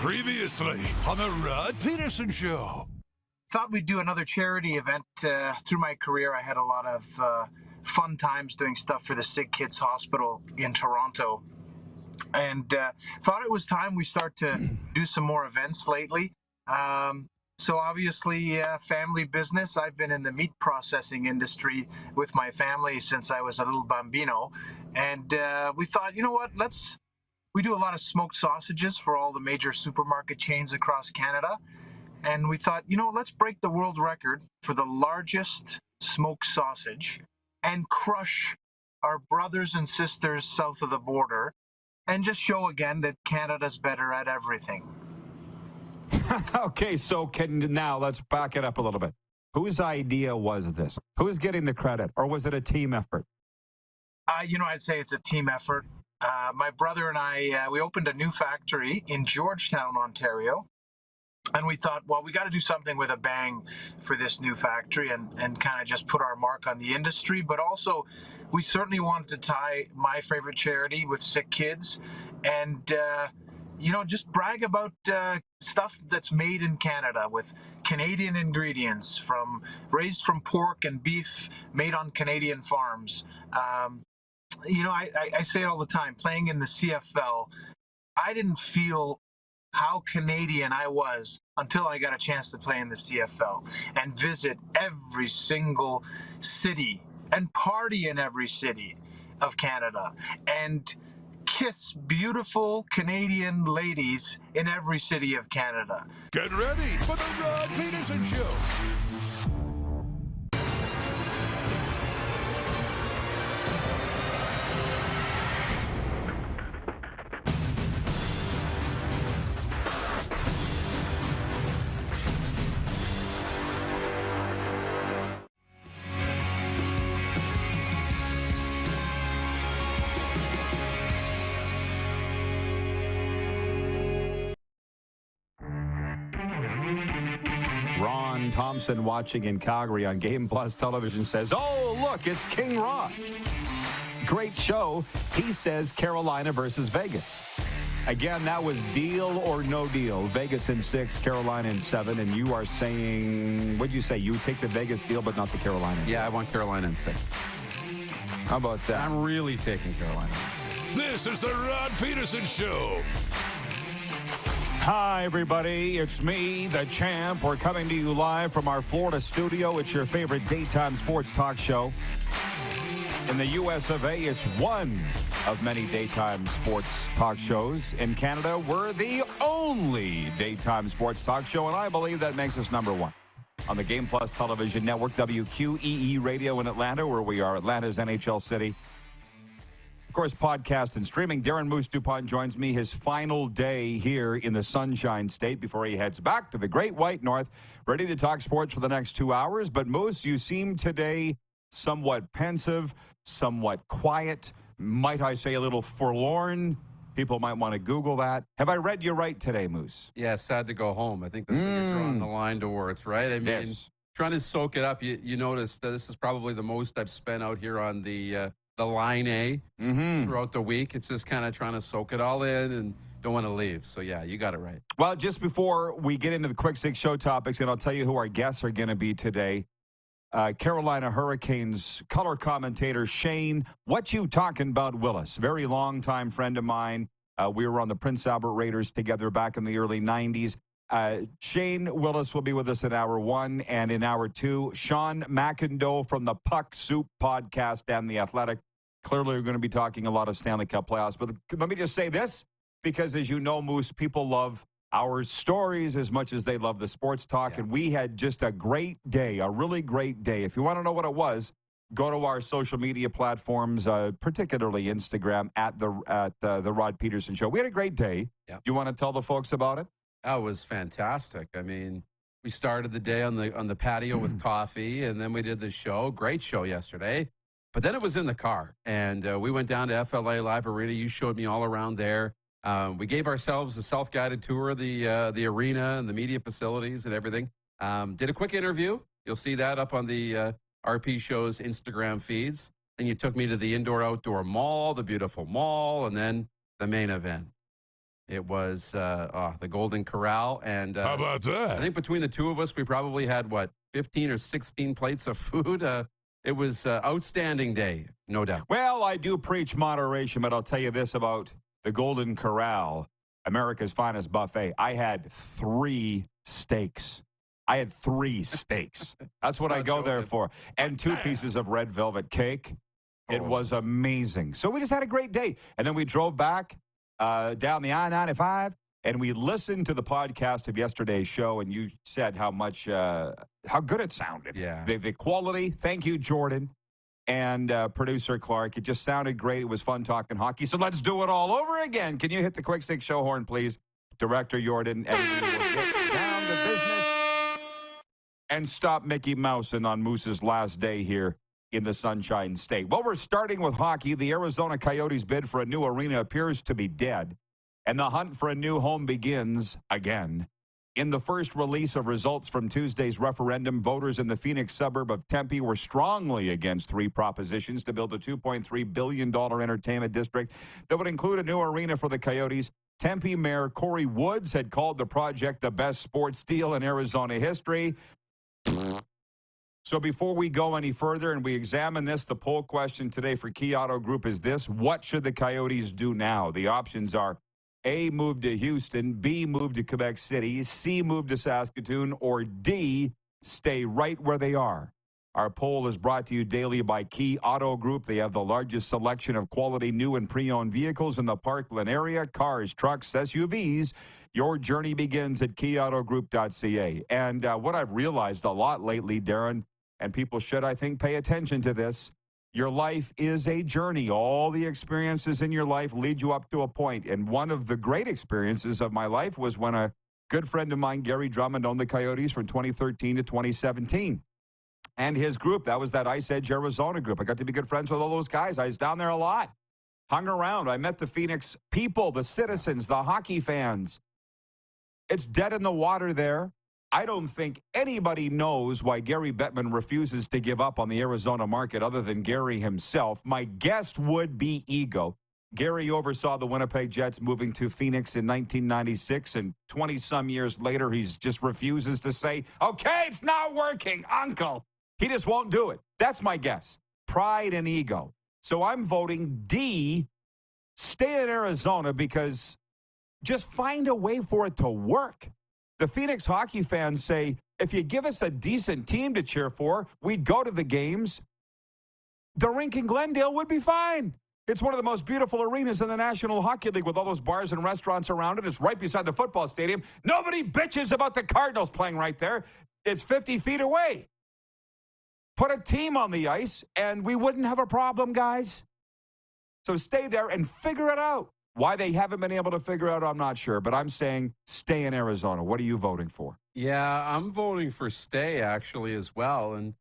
Previously on the Rod Pedersen Show. Thought we'd do another charity event. Through my career, I had a lot of fun times doing stuff for the Sick Kids Hospital in Toronto. And thought it was time we start to do some more events lately. So obviously, family business. I've been in the meat processing industry with my family since I was a little bambino. And we thought, you know what, we do a lot of smoked sausages for all the major supermarket chains across Canada. And we thought, you know, let's break the world record for the largest smoked sausage and crush our brothers and sisters south of the border and just show again that Canada's better at everything. Okay, so now let's back it up a little bit. Whose idea was this? Who's getting the credit? Or was it a team effort? I'd say it's a team effort. My brother and I, we opened a new factory in Georgetown, Ontario. And we thought, well, we got to do something with a bang for this new factory and kind of just put our mark on the industry. But also, we certainly wanted to tie my favorite charity with sick kids and, just brag about stuff that's made in Canada with Canadian ingredients raised from pork and beef made on Canadian farms. I say it all the time, playing in the CFL, I didn't feel how Canadian I was until I got a chance to play in the CFL and visit every single city and party in every city of Canada and kiss beautiful Canadian ladies in every city of Canada. Get ready for the Rod Pedersen Show. Ron Thompson, watching in Calgary on Game Plus Television, says, "Oh, look, it's King Ron. Great show." He says Carolina versus Vegas. Again, that was deal or no deal. Vegas in 6, Carolina in 7. And you are saying, what'd you say? You take the Vegas deal, but not the Carolina deal. Yeah, I want Carolina in 6. How about that? I'm really taking Carolina in 6. This is the Rod Pedersen Show. Hi, everybody. It's me, the champ. We're coming to you live from our Florida studio. It's your favorite daytime sports talk show. In the U.S. of A., it's one of many daytime sports talk shows. In Canada, we're the only daytime sports talk show, and I believe that makes us number one. On the Game Plus Television Network, WQEE Radio in Atlanta, where we are Atlanta's NHL city. Of course, podcast and streaming. Darren Moose DuPont joins me his final day here in the Sunshine State before he heads back to the Great White North, ready to talk sports for the next 2 hours. But Moose, you seem today somewhat pensive, somewhat quiet, might I say a little forlorn. People might want to Google that. Have I read you right today, Moose? Yeah, sad to go home. I think that's when you're drawing the line to words, right? I mean, Yes. trying to soak it up. You notice this is probably the most I've spent out here on the line A throughout the week. It's just kind of trying to soak it all in and don't want to leave. So, yeah, you got it right. Well, just before we get into the quick 6 show topics, and I'll tell you who our guests are going to be today. Carolina Hurricanes color commentator Shane, what you talking about, Willis? Very long-time friend of mine. We were on the Prince Albert Raiders together back in the early 90s. Shane Willis will be with us in hour 1, and in hour 2, Sean McIndoe from the Puck Soup podcast and The Athletic. Clearly, we're going to be talking a lot of Stanley Cup playoffs. But let me just say this, because as you know, Moose, people love our stories as much as they love the sports talk. Yeah. And we had just a great day, a really great day. If you want to know what it was, go to our social media platforms, particularly Instagram, at the Rod Pedersen Show. We had a great day. Yeah. Do you want to tell the folks about it? That was fantastic. I mean, we started the day on the patio with coffee, and then we did the show. Great show yesterday. But then it was in the car, and we went down to FLA Live Arena. You showed me all around there. We gave ourselves a self-guided tour of the arena and the media facilities and everything. Did a quick interview. You'll see that up on the RP Show's Instagram feeds. Then you took me to the indoor-outdoor mall, the beautiful mall, and then the main event. It was the Golden Corral. And How about I that? think between the two of us, we probably had, 15 or 16 plates of food. It was outstanding day, no doubt. Well, I do preach moderation, but I'll tell you this about the Golden Corral, America's finest buffet. I had 3 steaks. That's what I go there for. And 2 pieces of red velvet cake. It was amazing. So we just had a great day. And then we drove back down the I-95, and we listened to the podcast of yesterday's show, and you said how good it sounded. Yeah. The quality. Thank you, Jordan. And producer Clark. It just sounded great. It was fun talking hockey. So let's do it all over again. Can you hit the Quick Six show horn, please? Director Jordan. And we will get down to business and stop Mickey Mousing on Moose's last day here in the Sunshine State. Well, we're starting with hockey. The Arizona Coyotes' bid for a new arena appears to be dead, and the hunt for a new home begins again. In the first release of results from Tuesday's referendum, voters in the Phoenix suburb of Tempe were strongly against 3 propositions to build a $2.3 billion entertainment district that would include a new arena for the Coyotes. Tempe Mayor Corey Woods had called the project the best sports deal in Arizona history. So before we go any further and we examine this, the poll question today for Key Auto Group is this: what should the Coyotes do now? The options are A, move to Houston, B, move to Quebec City, C, move to Saskatoon, or D, stay right where they are. Our poll is brought to you daily by Key Auto Group. They have the largest selection of quality new and pre-owned vehicles in the Parkland area, cars, trucks, SUVs. Your journey begins at keyautogroup.ca. And what I've realized a lot lately, Darren, and people should, I think, pay attention to this, your life is a journey. All the experiences in your life lead you up to a point. And one of the great experiences of my life was when a good friend of mine, Gary Drummond, owned the Coyotes from 2013 to 2017. And his group, that was that Ice Edge Arizona group. I got to be good friends with all those guys. I was down there a lot, hung around. I met the Phoenix people, the citizens, the hockey fans. It's dead in the water there. I don't think anybody knows why Gary Bettman refuses to give up on the Arizona market other than Gary himself. My guess would be ego. Gary oversaw the Winnipeg Jets moving to Phoenix in 1996, and 20-some years later, he just refuses to say, okay, it's not working, uncle. He just won't do it. That's my guess. Pride and ego. So I'm voting D, stay in Arizona, because just find a way for it to work. The Phoenix hockey fans say, if you give us a decent team to cheer for, we'd go to the games. The rink in Glendale would be fine. It's one of the most beautiful arenas in the National Hockey League with all those bars and restaurants around it. It's right beside the football stadium. Nobody bitches about the Cardinals playing right there. It's 50 feet away. Put a team on the ice, and we wouldn't have a problem, guys. So stay there and figure it out. Why they haven't been able to figure out, I'm not sure. But I'm saying stay in Arizona. What are you voting for? Yeah, I'm voting for stay, actually, as well. And,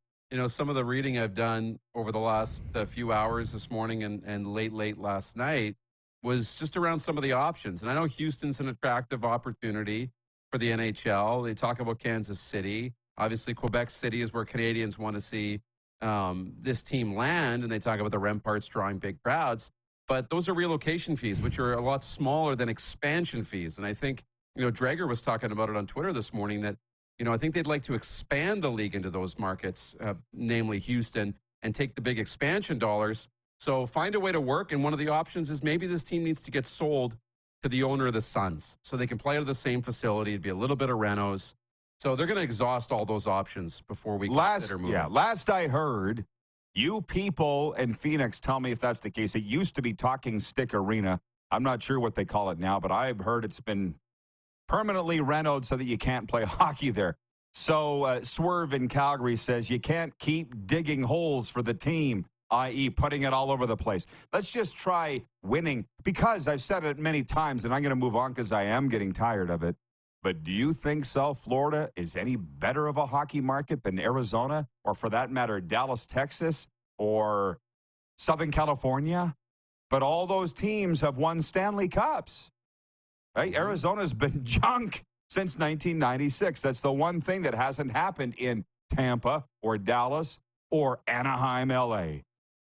some of the reading I've done over the last few hours this morning and late last night was just around some of the options. And I know Houston's an attractive opportunity for the NHL. They talk about Kansas City. Obviously, Quebec City is where Canadians want to see this team land, and they talk about the Remparts drawing big crowds. But those are relocation fees, which are a lot smaller than expansion fees. And I think, Drager was talking about it on Twitter this morning that, I think they'd like to expand the league into those markets, namely Houston, and take the big expansion dollars. So find a way to work. And one of the options is maybe this team needs to get sold to the owner of the Suns so they can play out of the same facility. It'd be a little bit of renos. So they're going to exhaust all those options before we consider moving. Yeah, last I heard, you people in Phoenix, tell me if that's the case. It used to be Talking Stick Arena. I'm not sure what they call it now, but I've heard it's been permanently renoed so that you can't play hockey there. So Swerve in Calgary says you can't keep digging holes for the team, i.e. putting it all over the place. Let's just try winning, because I've said it many times, and I'm going to move on because I am getting tired of it. But do you think South Florida is any better of a hockey market than Arizona, or for that matter, Dallas, Texas, or Southern California? But all those teams have won Stanley Cups. Right? Arizona's been junk since 1996. That's the one thing that hasn't happened in Tampa or Dallas or Anaheim, LA.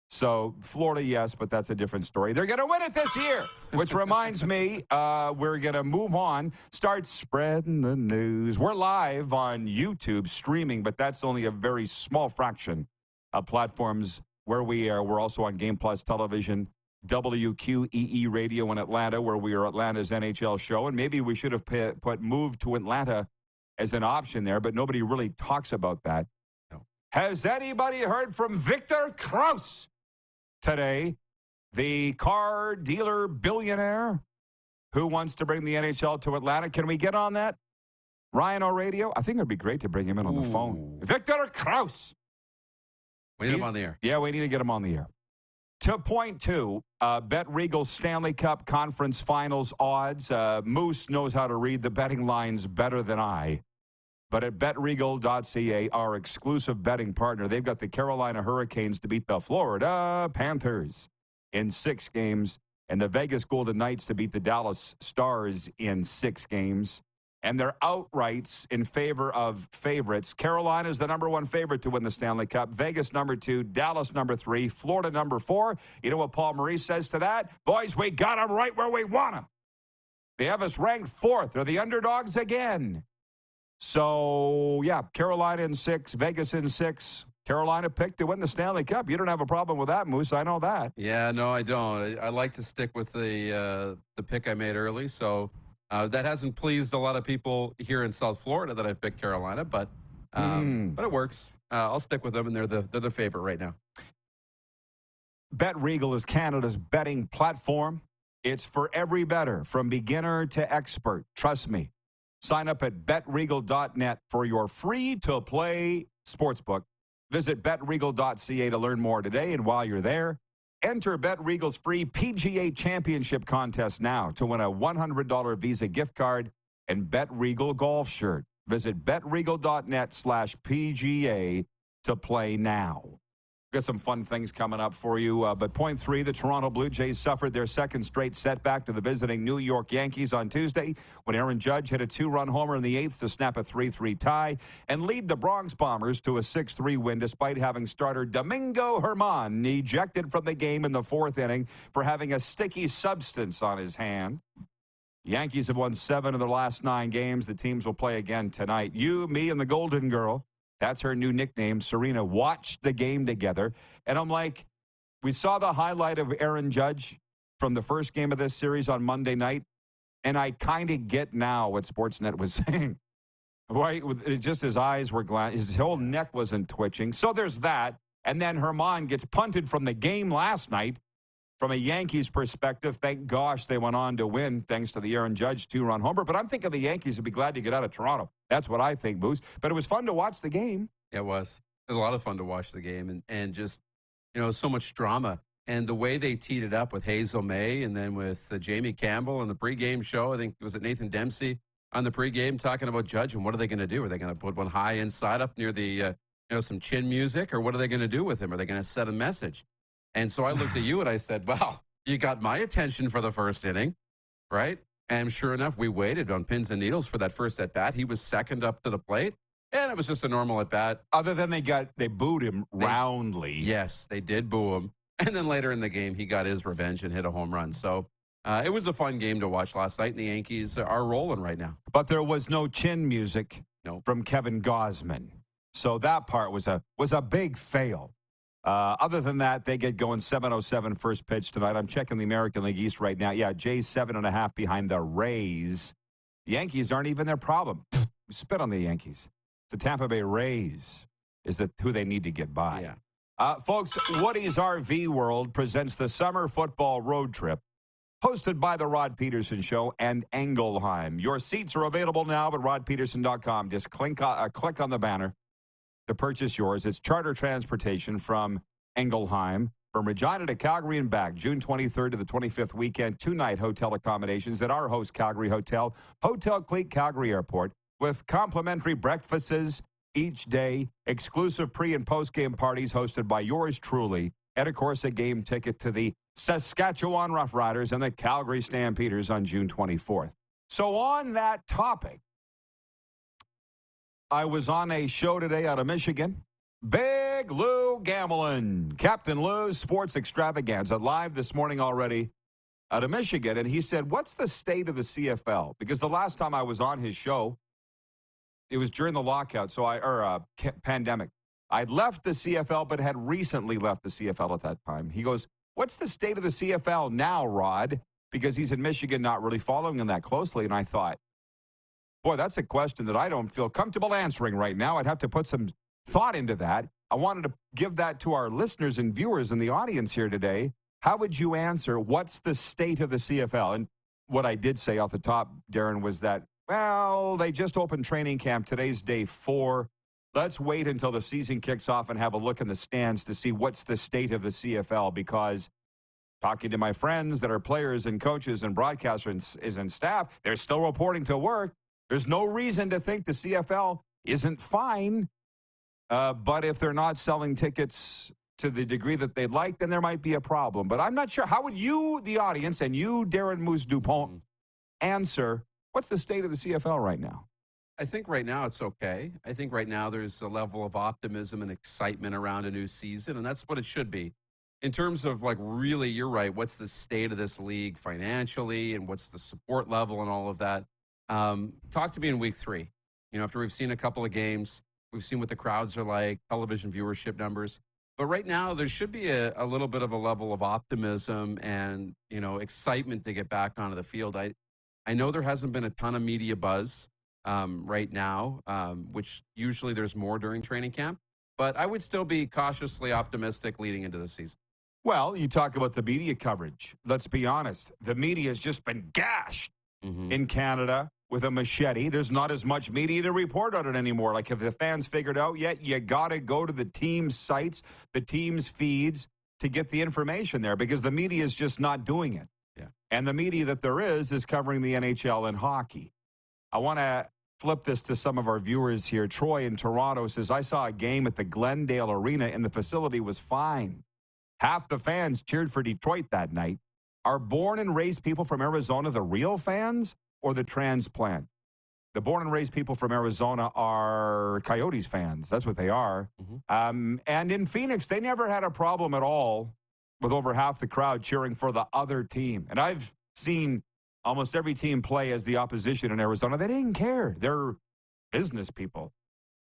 So Florida, yes, but that's a different story. They're going to win it this year, which reminds me, we're going to move on, start spreading the news. We're live on YouTube streaming, but that's only a very small fraction of platforms where we are. We're also on Game Plus Television, WQEE Radio in Atlanta, where we are Atlanta's NHL show. And maybe we should have put Move to Atlanta as an option there, but nobody really talks about that. No. Has anybody heard from Victor Kraus today, the car dealer billionaire who wants to bring the NHL to Atlanta? Can we get on that? Ryan O'Radio? I think it would be great to bring him in on the phone. Victor Kraus. We need him on the air. Yeah, we need to get him on the air. To point two, Bet Regal's Stanley Cup Conference Finals odds. Moose knows how to read the betting lines better than I. But at betregal.ca, our exclusive betting partner, they've got the Carolina Hurricanes to beat the Florida Panthers in 6 games and the Vegas Golden Knights to beat the Dallas Stars in 6 games. And they're outrights in favor of favorites. Carolina's the number 1 favorite to win the Stanley Cup. Vegas number 2, Dallas number 3, Florida number 4. You know what Paul Maurice says to that? Boys, we got them right where we want them. They have us ranked 4th. They're the underdogs again. So, yeah, Carolina in 6, Vegas in 6. Carolina picked to win the Stanley Cup. You don't have a problem with that, Moose. I know that. Yeah, no, I don't. I like to stick with the pick I made early. So that hasn't pleased a lot of people here in South Florida that I've picked Carolina, but it works. I'll stick with them, and they're the favorite right now. Bet Regal is Canada's betting platform. It's for every bettor, from beginner to expert. Trust me. Sign up at betregal.net for your free-to-play sportsbook. Visit betregal.ca to learn more today. And while you're there, enter BetRegal's free PGA Championship contest now to win a $100 Visa gift card and BetRegal golf shirt. Visit betregal.net/PGA to play now. Got some fun things coming up for you. But point 3, the Toronto Blue Jays suffered their 2nd straight setback to the visiting New York Yankees on Tuesday when Aaron Judge hit a 2-run homer in the 8th to snap a 3-3 tie and lead the Bronx Bombers to a 6-3 win despite having starter Domingo Germán ejected from the game in the 4th inning for having a sticky substance on his hand. Yankees have won 7 of their last 9 games. The teams will play again tonight. You, me, and the Golden Girl. That's her new nickname. Serena watched the game together. And I'm like, we saw the highlight of Aaron Judge from the first game of this series on Monday night. And I kind of get now what Sportsnet was saying. Right? Just his eyes were his whole neck wasn't twitching. So there's that. And then Germán gets punted from the game last night. From a Yankees perspective, thank gosh they went on to win thanks to the Aaron Judge 2-run homer. But I'm thinking the Yankees would be glad to get out of Toronto. That's what I think, Moose. But it was fun to watch the game. Yeah, it was. It was a lot of fun to watch the game and just, so much drama. And the way they teed it up with Hazel May and then with Jamie Campbell in the pregame show, I think, was it Nathan Dempsey on the pregame talking about Judge and what are they going to do? Are they going to put one high inside up near the, some chin music, or what are they going to do with him? Are they going to set a message? And so I looked at you and I said, wow, you got my attention for the first inning, right? And sure enough, we waited on pins and needles for that first at-bat. He was second up to the plate, and it was just a normal at-bat. Other than they booed him roundly. Yes, they did boo him. And then later in the game, he got his revenge and hit a home run. So it was a fun game to watch last night, and the Yankees are rolling right now. But there was no chin music from Kevin Gausman. So that part was a big fail. Other than that, they get going 7:07 first pitch tonight. I'm checking the American League East right now. Yeah, Jays 7.5 behind the Rays. The Yankees aren't even their problem. Spit on the Yankees. The Tampa Bay Rays is who they need to get by. Yeah. Folks, Woody's RV World presents the Summer Football Road Trip, hosted by the Rod Pedersen Show and Engelheim. Your seats are available now at rodpeterson.com. Just click on the banner to purchase yours. It's charter transportation from Engelheim, from Regina to Calgary and back, June 23rd to the 25th weekend, 2-night hotel accommodations at our host Calgary Hotel, Hotel Clique Calgary Airport, with complimentary breakfasts each day, exclusive pre- and post-game parties hosted by yours truly, and, of course, a game ticket to the Saskatchewan Roughriders and the Calgary Stampeders on June 24th. So on that topic, I was on a show today out of Michigan, Big Lou Gamelin, Captain Lou's Sports Extravaganza, live this morning already out of Michigan. And he said, what's the state of the CFL? Because the last time I was on his show, it was during the lockout, pandemic. I'd left the CFL, but had recently left the CFL at that time. He goes, what's the state of the CFL now, Rod? Because he's in Michigan, not really following him that closely. And I thought, boy, that's a question that I don't feel comfortable answering right now. I'd have to put some thought into that. I wanted to give that to our listeners and viewers in the audience here today. How would you answer, what's the state of the CFL? And what I did say off the top, Darren, was that, well, they just opened training camp. Today's day 4. Let's wait until the season kicks off and have a look in the stands to see what's the state of the CFL, because talking to my friends that are players and coaches and broadcasters and staff, they're still reporting to work. There's no reason to think the CFL isn't fine. But if they're not selling tickets to the degree that they'd like, then there might be a problem. But I'm not sure. How would you, the audience, and you, Darren Moose Dupont, answer, what's the state of the CFL right now? I think right now it's okay. I think right now there's a level of optimism and excitement around a new season, and that's what it should be. In terms of, like, really, you're right, what's the state of this league financially and what's the support level and all of that? Talk to me in week 3. You know, after we've seen a couple of games, we've seen what the crowds are like, television viewership numbers. But right now, there should be a little bit of a level of optimism and, you know, excitement to get back onto the field. I know there hasn't been a ton of media buzz right now, which usually there's more during training camp. But I would still be cautiously optimistic leading into the season. Well, you talk about the media coverage. Let's be honest. The media has just been gashed in Canada with a machete. There's not as much media to report on it anymore. Like, if the fans figured out yet, you got to go to the team's sites, the team's feeds to get the information there, because the media is just not doing it. Yeah. And the media that there is covering the NHL and hockey. I want to flip this to some of our viewers here. Troy in Toronto says, I saw a game at the Glendale Arena and the facility was fine. Half the fans cheered for Detroit that night. Are born and raised people from Arizona the real fans or the transplant? The born and raised people from Arizona are Coyotes fans. That's what they are. And in Phoenix, they never had a problem at all with over half the crowd cheering for the other team. And I've seen almost every team play as the opposition in Arizona. They didn't care. They're business people.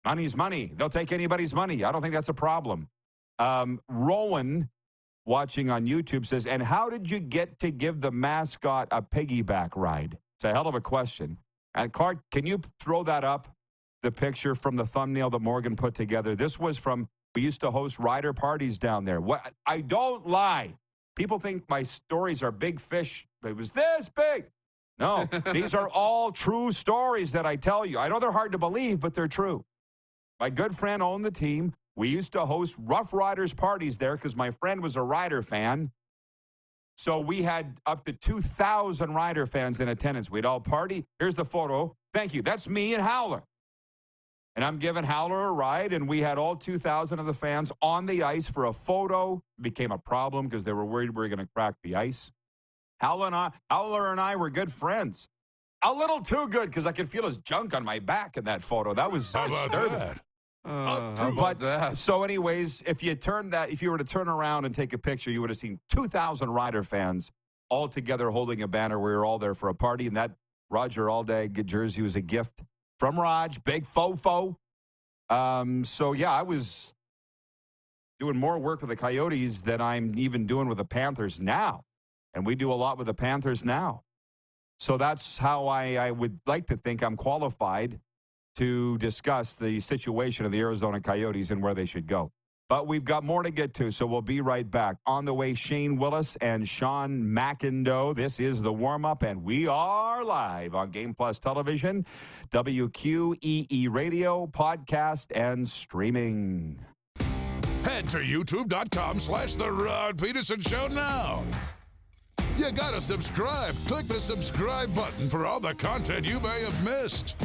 Money's money. They'll take anybody's money. I don't think that's a problem. Rowan, watching on YouTube, says, and how did you get to give the mascot a piggyback ride? It's a hell of a question. And Clark, can you throw that up, the picture from the thumbnail that Morgan put together? This was from, we used to host rider parties down there. What? I don't lie. People think my stories are big fish. It was this big. No, these are all true stories that I tell you. I know they're hard to believe, but they're true. My good friend owned the team. We used to host Rough Riders parties there because my friend was a Rider fan. So we had up to 2,000 Rider fans in attendance. We'd all party. Here's the photo. Thank you. That's me and Howler. And I'm giving Howler a ride, and we had all 2,000 of the fans on the ice for a photo. It became a problem because they were worried we were going to crack the ice. Howler and I were good friends. A little too good because I could feel his junk on my back in that photo. That was disturbing. How about that? So anyways, if you were to turn around and take a picture, you would have seen 2,000 Rider fans all together holding a banner. We were all there for a party, and that Roger Aldag jersey was a gift from Raj, big fofo. So yeah, I was doing more work with the Coyotes than I'm even doing with the Panthers now. And we do a lot with the Panthers now. So that's how I would like to think I'm qualified to discuss the situation of the Arizona Coyotes and where they should go. But we've got more to get to, so we'll be right back. On the way, Shane Willis and Sean McIndoe. This is the warm-up, and we are live on Game Plus Television, WQEE Radio, podcast, and streaming. Head to youtube.com/The Rod Pedersen Show now. You gotta subscribe. Click the subscribe button for all the content you may have missed.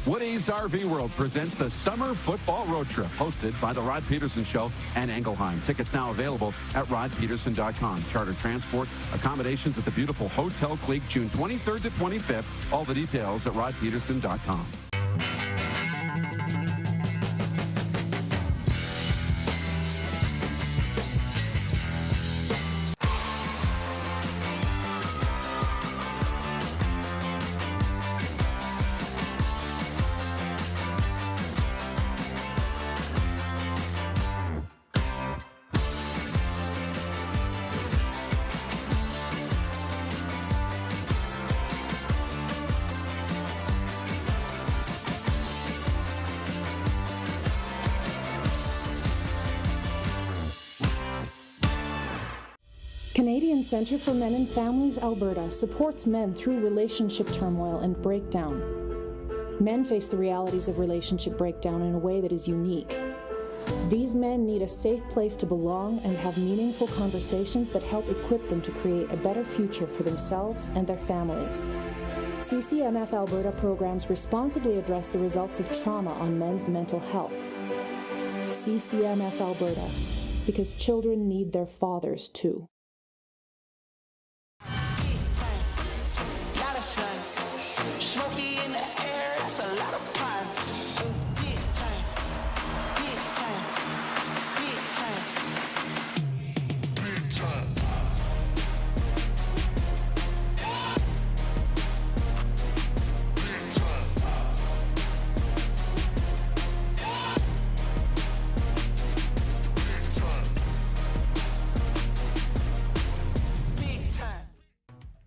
Woody's RV World presents the Summer Football Road Trip, hosted by The Rod Pedersen Show and Engelheim. Tickets now available at rodpedersen.com. Charter transport, accommodations at the beautiful Hotel Clique, June 23rd to 25th. All the details at rodpedersen.com. Canadian Centre for Men and Families Alberta supports men through relationship turmoil and breakdown. Men face the realities of relationship breakdown in a way that is unique. These men need a safe place to belong and have meaningful conversations that help equip them to create a better future for themselves and their families. CCMF Alberta programs responsibly address the results of trauma on men's mental health. CCMF Alberta, because children need their fathers too.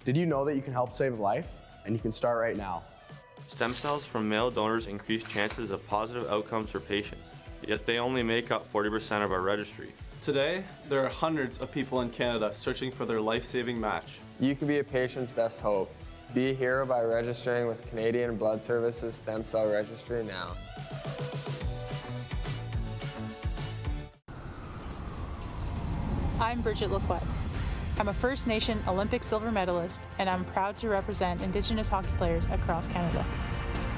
Did you know that you can help save a life? And you can start right now. Stem cells from male donors increase chances of positive outcomes for patients, yet they only make up 40% of our registry. Today, there are hundreds of people in Canada searching for their life-saving match. You can be a patient's best hope. Be a hero by registering with Canadian Blood Services Stem Cell Registry now. I'm Bridget Lacquette. I'm a First Nation Olympic silver medalist, and I'm proud to represent Indigenous hockey players across Canada.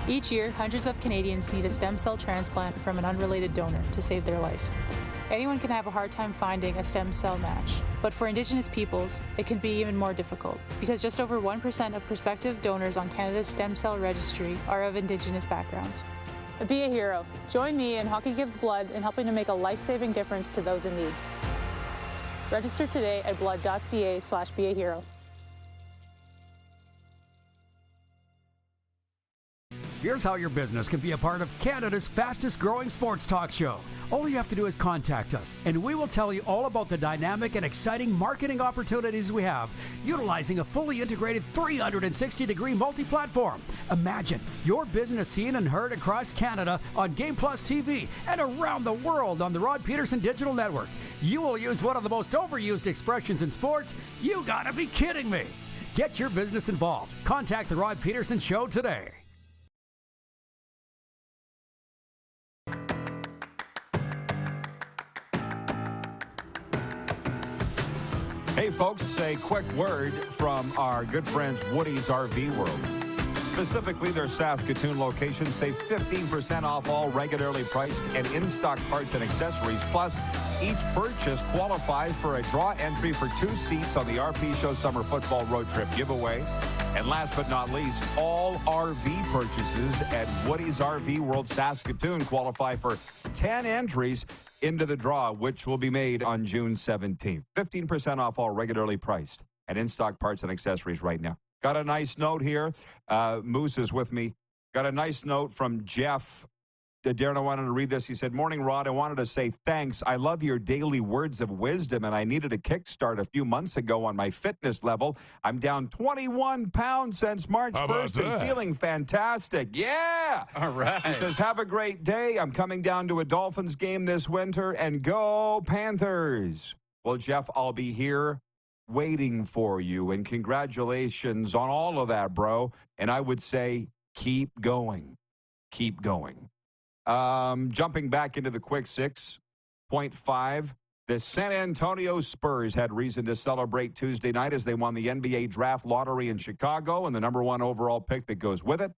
Each year, hundreds of Canadians need a stem cell transplant from an unrelated donor to save their life. Anyone can have a hard time finding a stem cell match, but for Indigenous peoples, it can be even more difficult because just over 1% of prospective donors on Canada's stem cell registry are of Indigenous backgrounds. Be a hero. Join me in Hockey Gives Blood in helping to make a life-saving difference to those in need. Register today at blood.ca/beahero. Here's how your business can be a part of Canada's fastest growing sports talk show. All you have to do is contact us, and we will tell you all about the dynamic and exciting marketing opportunities we have, utilizing a fully integrated 360-degree multi-platform. Imagine your business seen and heard across Canada on Game Plus TV and around the world on the Rod Pedersen Digital Network. You will use one of the most overused expressions in sports. You gotta be kidding me. Get your business involved. Contact the Rod Pedersen Show today. Hey, folks, a quick word from our good friends Woody's RV World. Specifically, their Saskatoon location. Save 15% off all regularly priced and in-stock parts and accessories. Plus, each purchase qualifies for a draw entry for 2 seats on the RP Show Summer Football Road Trip giveaway. And last but not least, all RV purchases at Woody's RV World Saskatoon qualify for 10 entries into the draw, which will be made on June 17th. 15% off all regularly priced and in-stock parts and accessories right now. Got a nice note here. Moose is with me. Got a nice note from Jeff. Darren, I wanted to read this. He said, "Morning, Rod. I wanted to say thanks. I love your daily words of wisdom, and I needed a kickstart a few months ago on my fitness level. I'm down 21 pounds since March 1st and feeling fantastic." Yeah. All right. He says, "Have a great day. I'm coming down to a Dolphins game this winter, and go Panthers." Well, Jeff, I'll be here waiting for you, and congratulations on all of that, bro. And I would say keep going. Keep going. Jumping back into the quick 6.5, the San Antonio Spurs had reason to celebrate Tuesday night as they won the NBA draft lottery in Chicago and the #1 overall pick that goes with it.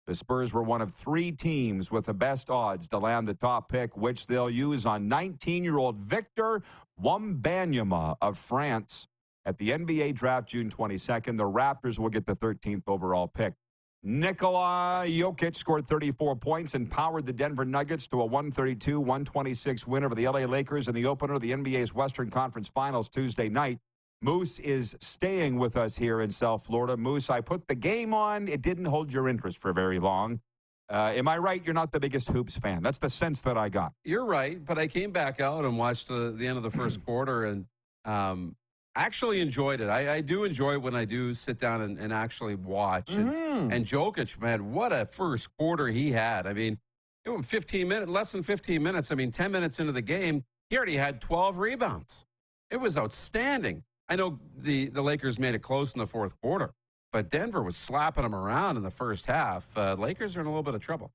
The Spurs were one of 3 teams with the best odds to land the top pick, which they'll use on 19-year-old Victor Wembanyama of France at the NBA draft June 22nd. The Raptors will get the 13th overall pick. Nikola Jokic scored 34 points and powered the Denver Nuggets to a 132-126 win over the LA Lakers in the opener of the NBA's Western Conference Finals Tuesday night. Moose is staying with us here in South Florida. Moose, I put the game on. It didn't hold your interest for very long. Am I right? You're not the biggest hoops fan. That's the sense that I got. You're right, but I came back out and watched the end of the first quarter and actually enjoyed it. I do enjoy it when I do sit down and actually watch. And Jokic, man, what a first quarter he had. I mean, it was 15 minutes, less than 15 minutes. I mean, 10 minutes into the game, he already had 12 rebounds. It was outstanding. I know the Lakers made it close in the fourth quarter, but Denver was slapping them around in the first half. Lakers are in a little bit of trouble.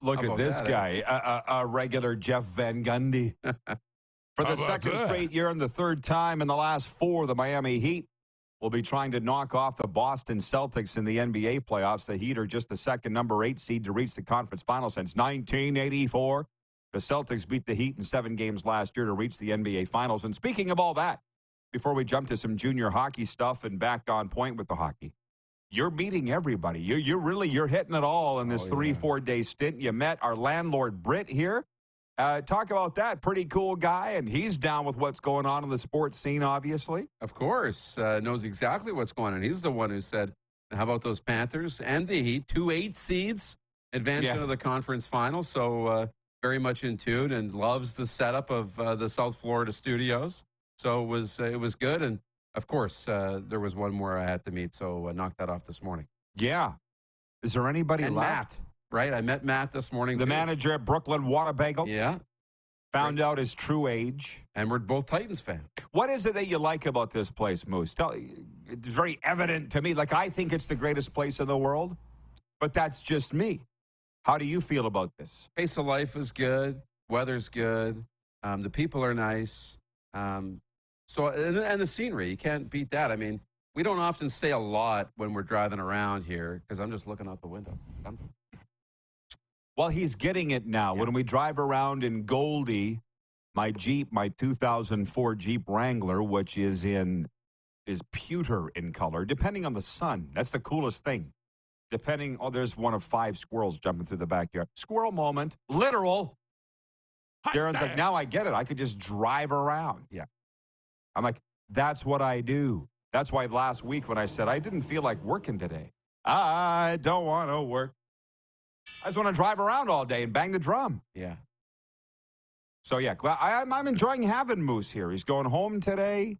Look at this guy, a regular Jeff Van Gundy. For the second straight year and the third time in the last 4, the Miami Heat will be trying to knock off the Boston Celtics in the NBA playoffs. The Heat are just the second number 8 seed to reach the conference final since 1984. The Celtics beat the Heat in 7 games last year to reach the NBA finals. And speaking of all that, before we jump to some junior hockey stuff and back on point with the hockey, you're beating everybody. You're hitting it all in this 3-4 day stint. You met our landlord Britt here. Talk about that. Pretty cool guy, and he's down with what's going on in the sports scene, obviously. Of course. Knows exactly what's going on. He's the one who said, how about those Panthers and the Heat? 2 8 seeds advance into the conference final. So very much in tune and loves the setup of the South Florida studios. So it was good. And, of course, there was one more I had to meet, so knocked that off this morning. Yeah. Is there anybody left? Matt, right? I met Matt this morning, the manager at Brooklyn Whataburger. Yeah. Found out his true age. And we're both Titans fans. What is it that you like about this place, Moose? It's very evident to me. Like, I think it's the greatest place in the world, but that's just me. How do you feel about this? Pace of life is good. Weather's good. The people are nice. So and the scenery, you can't beat that. I mean, we don't often say a lot when we're driving around here because I'm just looking out the window. Well, he's getting it now. Yeah. When we drive around in Goldie, my Jeep, my 2004 Jeep Wrangler, which is pewter in color, depending on the sun. That's the coolest thing. There's one of 5 squirrels jumping through the backyard. Squirrel moment, literal. Darren's like, now I get it. I could just drive around. Yeah. I'm like, that's what I do. That's why last week when I said I didn't feel like working today, I don't want to work. I just want to drive around all day and bang the drum. Yeah. So, yeah, I'm enjoying having Moose here. He's going home today.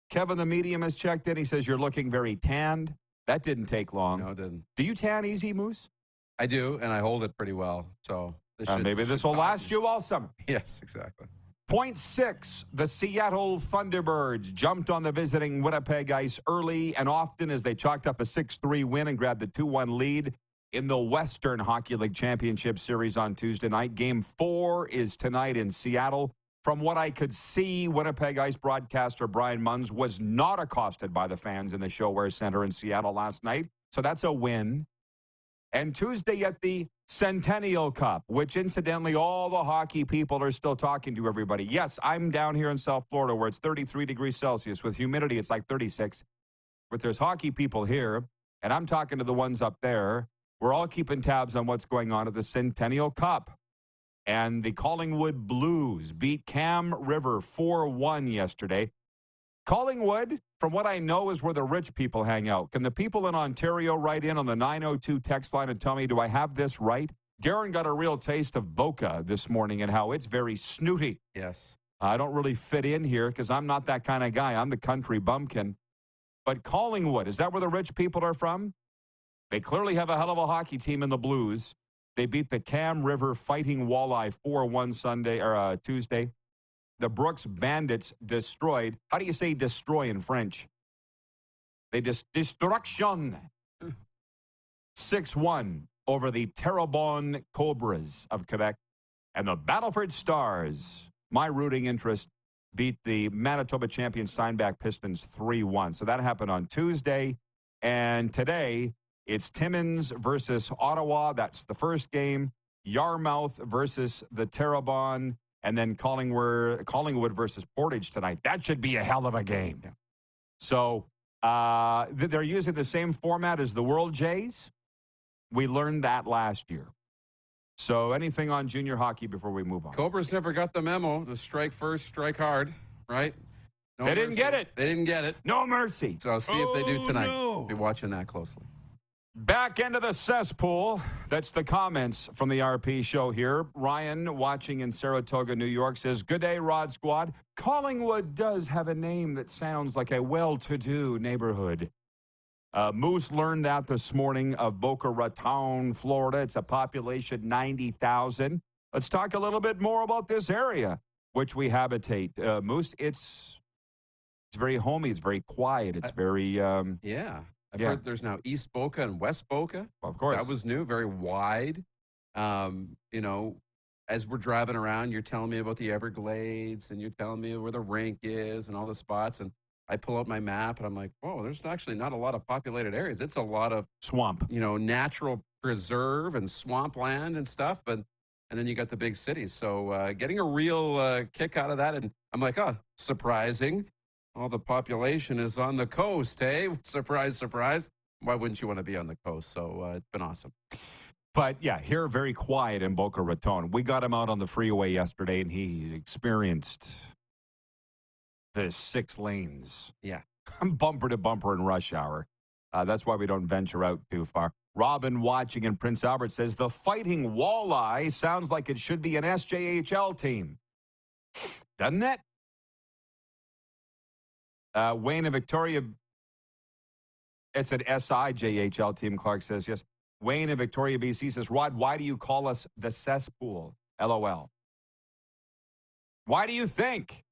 Kevin, the medium, has checked in. He says, you're looking very tanned. That didn't take long. No, it didn't. Do you tan easy, Moose? I do, and I hold it pretty well. So maybe this will last you all summer. Yes, exactly. Point 6, the Seattle Thunderbirds jumped on the visiting Winnipeg Ice early and often as they chalked up a 6-3 win and grabbed a 2-1 lead in the Western Hockey League Championship Series on Tuesday night. Game 4 is tonight in Seattle. From what I could see, Winnipeg Ice broadcaster Brian Munns was not accosted by the fans in the ShoWare Center in Seattle last night, so that's a win. And Tuesday at the Centennial Cup, which incidentally all the hockey people are still talking to everybody. Yes, I'm down here in South Florida where it's 33 degrees Celsius. With humidity, it's like 36. But there's hockey people here, and I'm talking to the ones up there. We're all keeping tabs on what's going on at the Centennial Cup. And the Collingwood Blues beat Cam River 4-1 yesterday. Collingwood, from what I know, is where the rich people hang out. Can the people in Ontario write in on the 902 text line and tell me, do I have this right? Darren got a real taste of Boca this morning and how it's very snooty. Yes. I don't really fit in here because I'm not that kind of guy. I'm the country bumpkin. But Collingwood, is that where the rich people are from? They clearly have a hell of a hockey team in the Blues. They beat the Cam River Fighting Walleye 4-1 Tuesday. The Brooks Bandits destroyed. How do you say destroy in French? They destruction. 6-1 over the Terrebonne Cobras of Quebec. And the Battleford Stars, my rooting interest, beat the Manitoba champion Steinbach Pistons 3-1. So that happened on Tuesday. And today, It's Timmins versus Ottawa. That's the first game. Yarmouth versus the Terrebonne. And then Collingwood versus Portage tonight. That should be a hell of a game. So they're using the same format as the World Jays. We learned that last year. So anything on junior hockey before we move on? Cobras never got the memo. The strike first, strike hard, right? No they didn't get it. They didn't get it. No mercy. So I'll see if they do tonight. No. Be watching that closely. Back into the cesspool. That's the comments from the RP show here. Ryan, watching in Saratoga, New York, says, "Good day, Rod Squad. Collingwood does have a name that sounds like a well-to-do neighborhood." Moose learned that this morning of Boca Raton, Florida. It's a population 90,000. Let's talk a little bit more about this area, which we habitate. Moose, it's very homey. It's very quiet. It's very... I've heard there's now East Boca and West Boca. Of course. That was new, very wide. As we're driving around, you're telling me about the Everglades, and you're telling me where the rink is and all the spots. And I pull out my map, and I'm like, whoa, there's actually not a lot of populated areas. It's a lot of swamp, natural preserve and swampland and stuff. And then you got the big cities. So getting a real kick out of that. And I'm like, oh, surprising. All the population is on the coast, hey? Surprise, surprise. Why wouldn't you want to be on the coast? So it's been awesome. But, yeah, here very quiet in Boca Raton. We got him out on the freeway yesterday, and he experienced the 6 lanes. Yeah. Bumper to bumper in rush hour. That's why we don't venture out too far. Robin, watching in Prince Albert, says, "The Fighting Walleye sounds like it should be an SJHL team." Doesn't it? Wayne and Victoria, it's an SIJHL team, Clark says, yes. Wayne and Victoria, BC says, "Rod, why do you call us the cesspool? LOL. Why do you think?"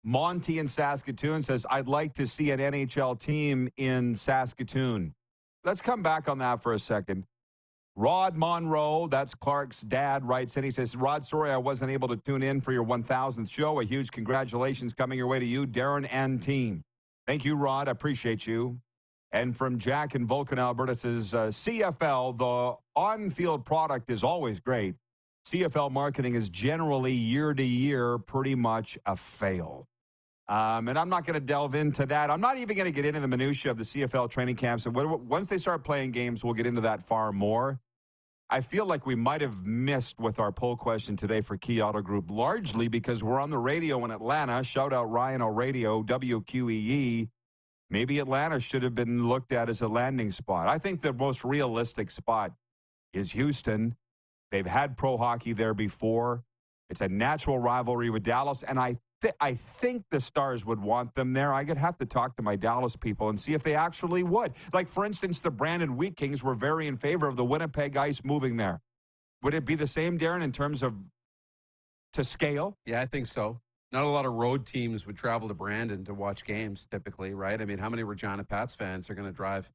Monty in Saskatoon says, "I'd like to see an NHL team in Saskatoon." Let's come back on that for a second. Rod Monroe, that's Clark's dad, writes in. He says, "Rod, sorry I wasn't able to tune in for your 1,000th show. A huge congratulations coming your way to you, Darren, and team." Thank you, Rod. I appreciate you. And from Jack in Vulcan, Alberta says, "CFL, the on-field product is always great. CFL marketing is generally year to year pretty much a fail." And I'm not going to delve into that. I'm not even going to get into the minutia of the CFL training camps. And once they start playing games, we'll get into that far more. I feel like we might have missed with our poll question today for Key Auto Group, largely because we're on the radio in Atlanta. Shout out Ryan O Radio, WQEE. Maybe Atlanta should have been looked at as a landing spot. I think the most realistic spot is Houston. They've had pro hockey there before. It's a natural rivalry with Dallas, and I think the Stars would want them there. I could have to talk to my Dallas people and see if they actually would. Like, for instance, the Brandon Wheat Kings were very in favor of the Winnipeg Ice moving there. Would it be the same, Darren, in terms of to scale? Yeah, I think so. Not a lot of road teams would travel to Brandon to watch games typically, right? I mean, how many Regina Pats fans are going to drive,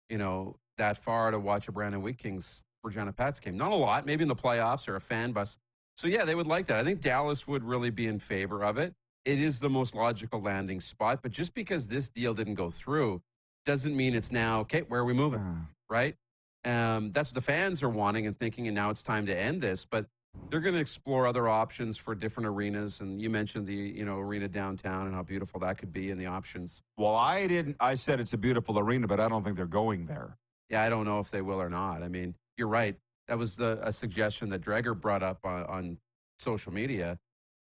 that far to watch a Brandon Wheat Kings Regina Pats game? Not a lot. Maybe in the playoffs or a fan bus. So, yeah, they would like that. I think Dallas would really be in favor of it. It is the most logical landing spot. But just because this deal didn't go through doesn't mean it's now, okay, where are we moving, right? That's what the fans are wanting and thinking, and now it's time to end this. But they're going to explore other options for different arenas. And you mentioned the, arena downtown and how beautiful that could be and the options. Well, I said it's a beautiful arena, but I don't think they're going there. Yeah, I don't know if they will or not. I mean, you're right. That was a suggestion that Dreger brought up on social media.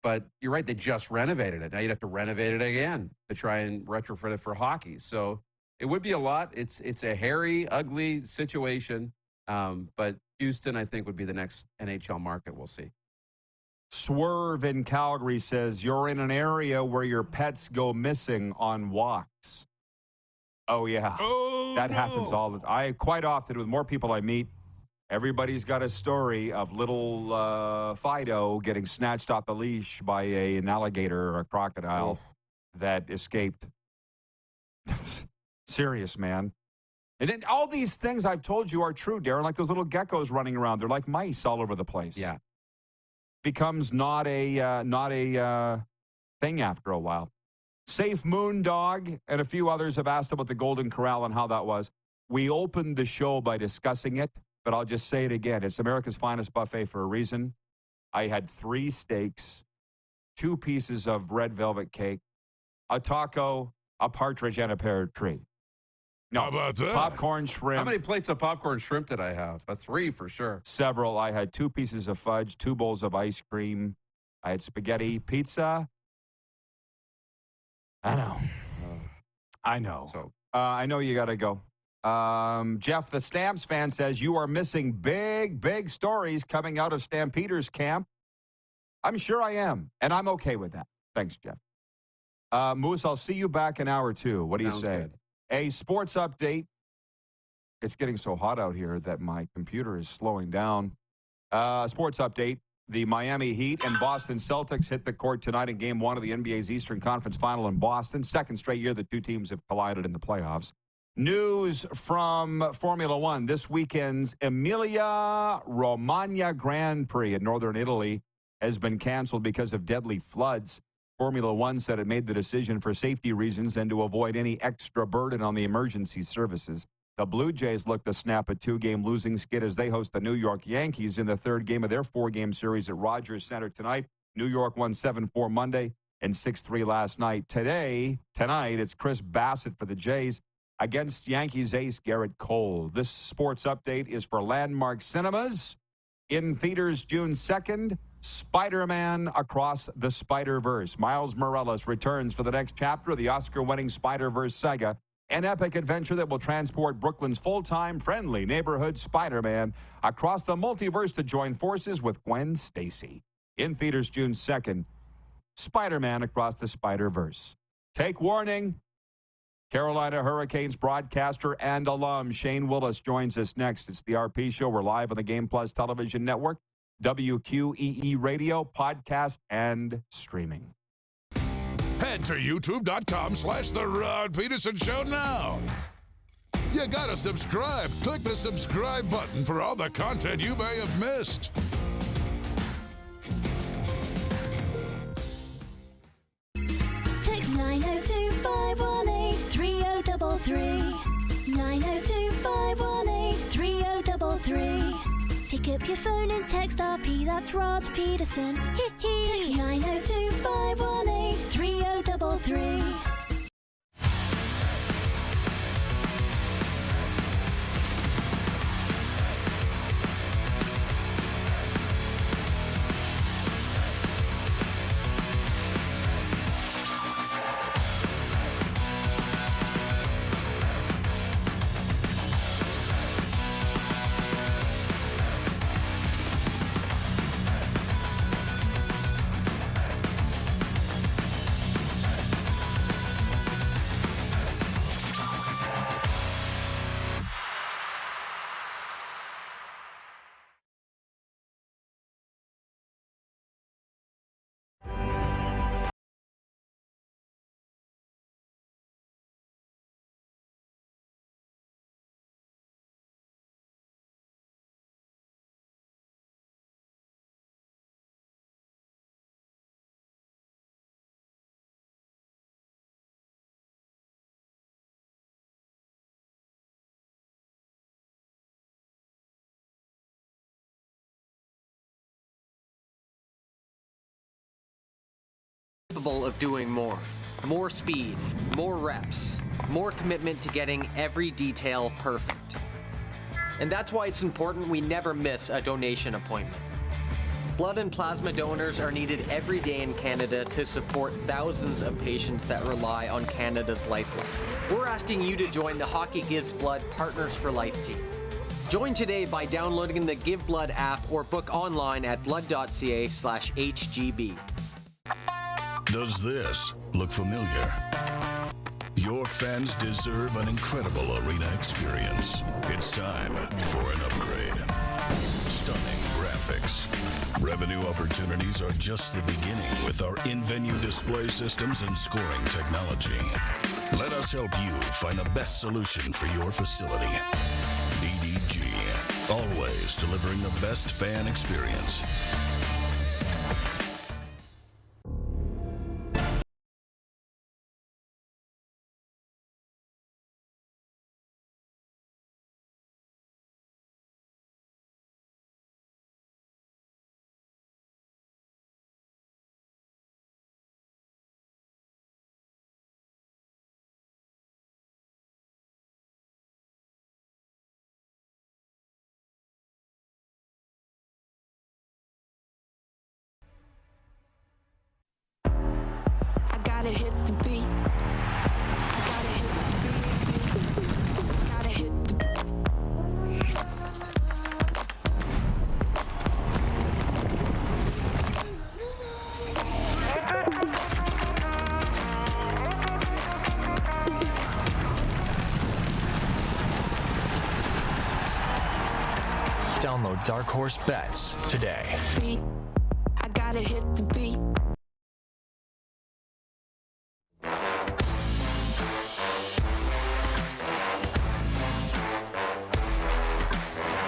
But you're right, they just renovated it. Now you'd have to renovate it again to try and retrofit it for hockey. So it would be a lot. It's a hairy, ugly situation. But Houston, I think, would be the next NHL market we'll see. Swerve in Calgary says, "You're in an area where your pets go missing on walks." Oh, yeah. That happens all the time. Quite often with more people I meet. Everybody's got a story of little Fido getting snatched off the leash by an alligator or a crocodile that escaped. Serious, man. And then all these things I've told you are true, Darren, like those little geckos running around. They're like mice all over the place. Yeah. Becomes not a thing after a while. Safe Moondog and a few others have asked about the Golden Corral and how that was. We opened the show by discussing it, but I'll just say it again. It's America's finest buffet for a reason. I had 3 steaks, 2 pieces of red velvet cake, a taco, a partridge, and a pear tree. No, how about that? Popcorn shrimp. How many plates of popcorn shrimp did I have? 3 for sure. Several. I had 2 pieces of fudge, 2 bowls of ice cream. I had spaghetti, pizza. I know. I know. So I know you got to go. Jeff, the Stamps fan, says you are missing big stories coming out of Stampeders camp. I'm sure I am, and I'm okay with that. Thanks, Jeff. Moose, I'll see you back in hour 2. What do you Sounds say? good. A sports update. It's getting so hot out here that my computer is slowing down. Sports update. The Miami Heat and Boston Celtics hit the court tonight in Game 1 of the NBA's Eastern Conference Final in Boston. Second straight year the 2 teams have collided in the playoffs. News from Formula One. This weekend's Emilia-Romagna Grand Prix in northern Italy has been canceled because of deadly floods. Formula One said it made the decision for safety reasons and to avoid any extra burden on the emergency services. The Blue Jays look to snap a 2-game losing skid as they host the New York Yankees in the 3rd game of their 4-game series at Rogers Center tonight. New York won 7-4 Monday and 6-3 last night. Tonight, it's Chris Bassett for the Jays against Yankees ace Garrett Cole. This sports update is for Landmark Cinemas. In theaters June 2nd, Spider-Man Across the Spider-Verse. Miles Morales returns for the next chapter of the Oscar-winning Spider-Verse saga, an epic adventure that will transport Brooklyn's full-time, friendly neighborhood Spider-Man across the multiverse to join forces with Gwen Stacy. In theaters June 2nd, Spider-Man Across the Spider-Verse. Take warning. Carolina Hurricanes broadcaster and alum Shane Willis joins us next. It's the RP Show. We're live on the Game Plus television network, WQEE radio, podcast, and streaming. Head to youtube.com/The Rod Pedersen Show now. You gotta subscribe. Click the subscribe button for all the content you may have missed. Text 902-518-3033. 902-518-3033. Pick up your phone and text RP, that's Rod Pedersen. Text 902-518-3033. Capable of doing more. More speed, more reps, more commitment to getting every detail perfect. And that's why it's important we never miss a donation appointment. Blood and plasma donors are needed every day in Canada to support thousands of patients that rely on Canada's lifeline. We're asking you to join the Hockey Gives Blood Partners for Life team. Join today by downloading the Give Blood app or book online at blood.ca/HGB. Does this look familiar? Your fans deserve an incredible arena experience. It's time for an upgrade. Stunning graphics. Revenue opportunities are just the beginning with our in-venue display systems and scoring technology. Let us help you find the best solution for your facility. EDG, always delivering the best fan experience. gotta hit the beat. I gotta hit the beat. Gotta hit the Download Dark Horse Bets today. beat. I gotta hit the beat.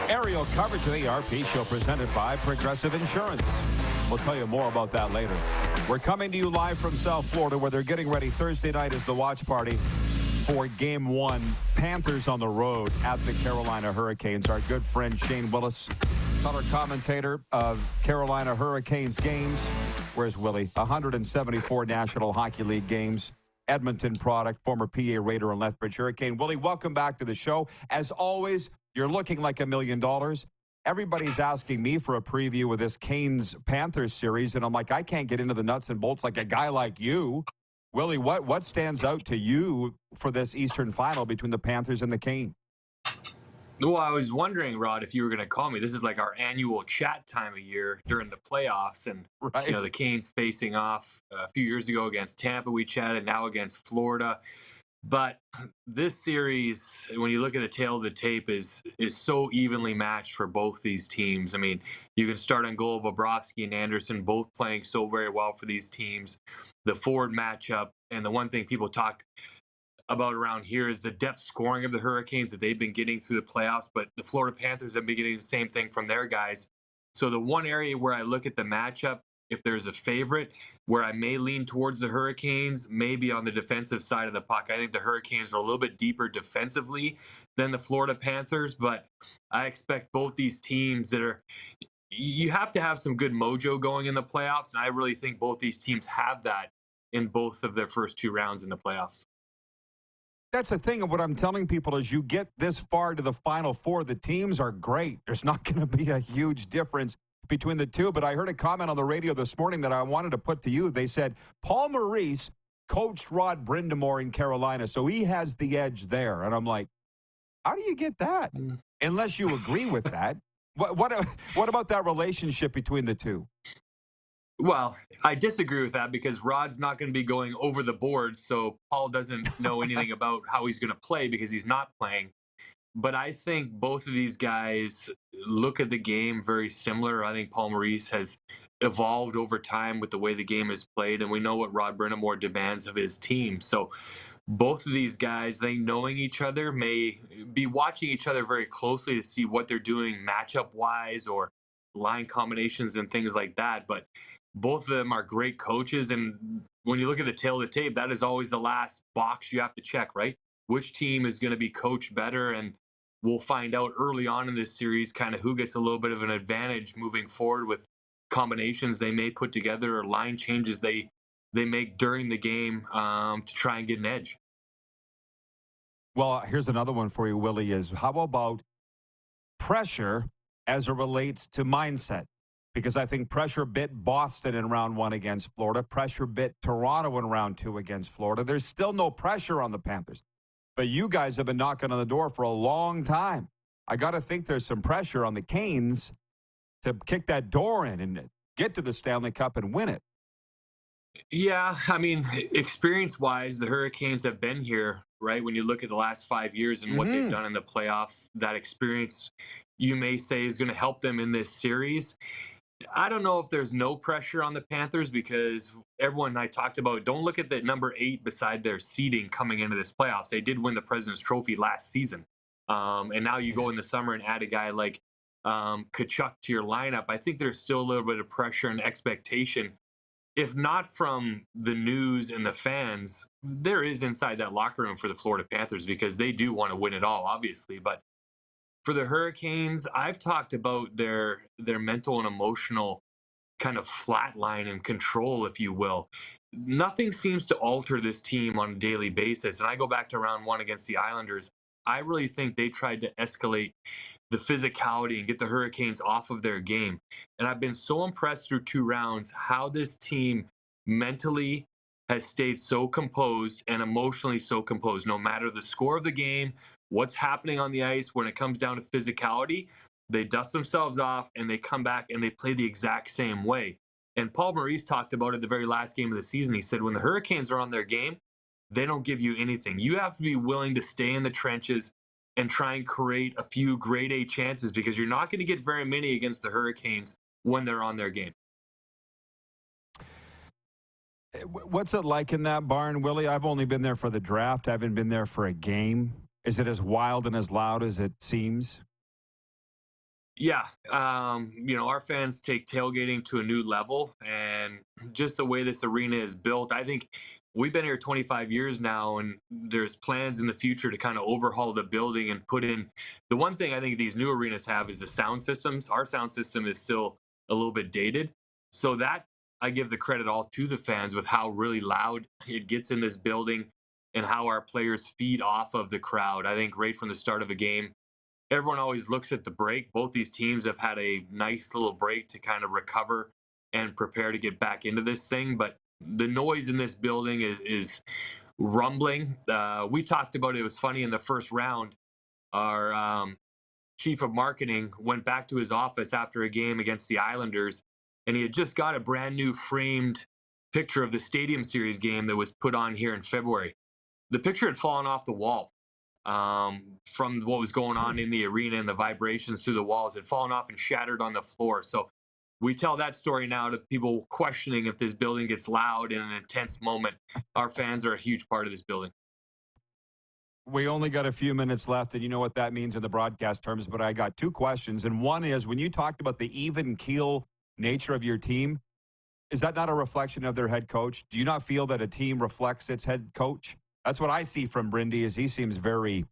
Aerial coverage of the RP Show presented by Progressive Insurance. We'll tell you more about that later. We're coming to you live from South Florida, where they're getting ready. Thursday night is the watch party for Game 1. Panthers on the road at the Carolina Hurricanes. Our good friend Shane Willis, color commentator of Carolina Hurricanes games. Where's Willie? 174 National Hockey League games. Edmonton product, former PA Raider and Lethbridge Hurricane. Willie, welcome back to the show. As always, you're looking like $1 million. Everybody's asking me for a preview of this Canes-Panthers series, and I'm like, I can't get into the nuts and bolts like a guy like you. Willie, what stands out to you for this Eastern final between the Panthers and the Canes? Well, I was wondering, Rod, if you were going to call me. This is like our annual chat time of year during the playoffs. And, right. You know, the Canes facing off a few years ago against Tampa, we chatted, now against Florida. But this series, when you look at the tail of the tape, is so evenly matched for both these teams. I mean, you can start on goal, Bobrovsky and Anderson, both playing so very well for these teams. The forward matchup, and the one thing people talk about around here is the depth scoring of the Hurricanes that they've been getting through the playoffs, but the Florida Panthers have been getting the same thing from their guys. So the one area where I look at the matchup, if there's a favorite, where I may lean towards the Hurricanes, maybe on the defensive side of the puck. I think the Hurricanes are a little bit deeper defensively than the Florida Panthers, but I expect both these teams you have to have some good mojo going in the playoffs, and I really think both these teams have that in both of their first two rounds in the playoffs. That's the thing of what I'm telling people is you get this far to the Final Four, the teams are great. There's not going to be a huge difference between the two, but I heard a comment on the radio this morning that I wanted to put to you. They said, Paul Maurice coached Rod Brind'Amour in Carolina, so he has the edge there. And I'm like, how do you get that? Unless you agree with that. What about that relationship between the two? Well, I disagree with that because Rod's not going to be going over the board, so Paul doesn't know anything about how he's going to play because he's not playing. But I think both of these guys look at the game very similar. I think Paul Maurice has evolved over time with the way the game is played, and we know what Rod Brind'Amour demands of his team. So both of these guys, they knowing each other, may be watching each other very closely to see what they're doing matchup-wise or line combinations and things like that. But both of them are great coaches, and when you look at the tail of the tape, that is always the last box you have to check, right? Which team is going to be coached better, and we'll find out early on in this series kind of who gets a little bit of an advantage moving forward with combinations they may put together or line changes they make during the game to try and get an edge. Well, here's another one for you, Willie, is how about pressure as it relates to mindset? Because I think pressure bit Boston in round 1 against Florida. Pressure bit Toronto in round 2 against Florida. There's still no pressure on the Panthers. But you guys have been knocking on the door for a long time. I got to think there's some pressure on the Canes to kick that door in and get to the Stanley Cup and win it. Yeah, I mean, experience-wise, the Hurricanes have been here, right? When you look at the last 5 years and what they've done in the playoffs, that experience, you may say, is going to help them in this series. I don't know if there's no pressure on the Panthers because everyone I talked about, don't look at the number 8 beside their seeding coming into this playoffs. They did win the President's Trophy last season. And now you go in the summer and add a guy like Tkachuk to your lineup. I think there's still a little bit of pressure and expectation. If not from the news and the fans, there is inside that locker room for the Florida Panthers because they do want to win it all, obviously. But for the Hurricanes, I've talked about their mental and emotional kind of flatline and control, if you will. Nothing seems to alter this team on a daily basis. And I go back to round 1 against the Islanders. I really think they tried to escalate the physicality and get the Hurricanes off of their game. And I've been so impressed through 2 rounds how this team mentally has stayed so composed and emotionally so composed, no matter the score of the game, what's happening on the ice. When it comes down to physicality, they dust themselves off and they come back and they play the exact same way. And Paul Maurice talked about it the very last game of the season. He said, when the Hurricanes are on their game, they don't give you anything. You have to be willing to stay in the trenches and try and create a few grade A chances, because you're not going to get very many against the Hurricanes when they're on their game. What's it like in that barn, Willie? I've only been there for the draft. I haven't been there for a game. Is it as wild and as loud as it seems? Yeah, our fans take tailgating to a new level, and just the way this arena is built, I think we've been here 25 years now, and there's plans in the future to kind of overhaul the building and put in. The one thing I think these new arenas have is the sound systems. Our sound system is still a little bit dated, so that I give the credit all to the fans with how really loud it gets in this building and how our players feed off of the crowd. I think right from the start of a game, everyone always looks at the break. Both these teams have had a nice little break to kind of recover and prepare to get back into this thing. But the noise in this building is rumbling. We talked about it. It was funny in the first round. Our chief of marketing went back to his office after a game against the Islanders, and he had just got a brand new framed picture of the Stadium Series game that was put on here in February. The picture had fallen off the wall. From what was going on in the arena and the vibrations through the walls. It had fallen off and shattered on the floor. So we tell that story now to people questioning if this building gets loud in an intense moment. Our fans are a huge part of this building. We only got a few minutes left, and you know what that means in the broadcast terms, but I got two questions. And one is, when you talked about the even keel nature of your team, is that not a reflection of their head coach? Do you not feel that a team reflects its head coach? That's what I see from Brindy, is he seems very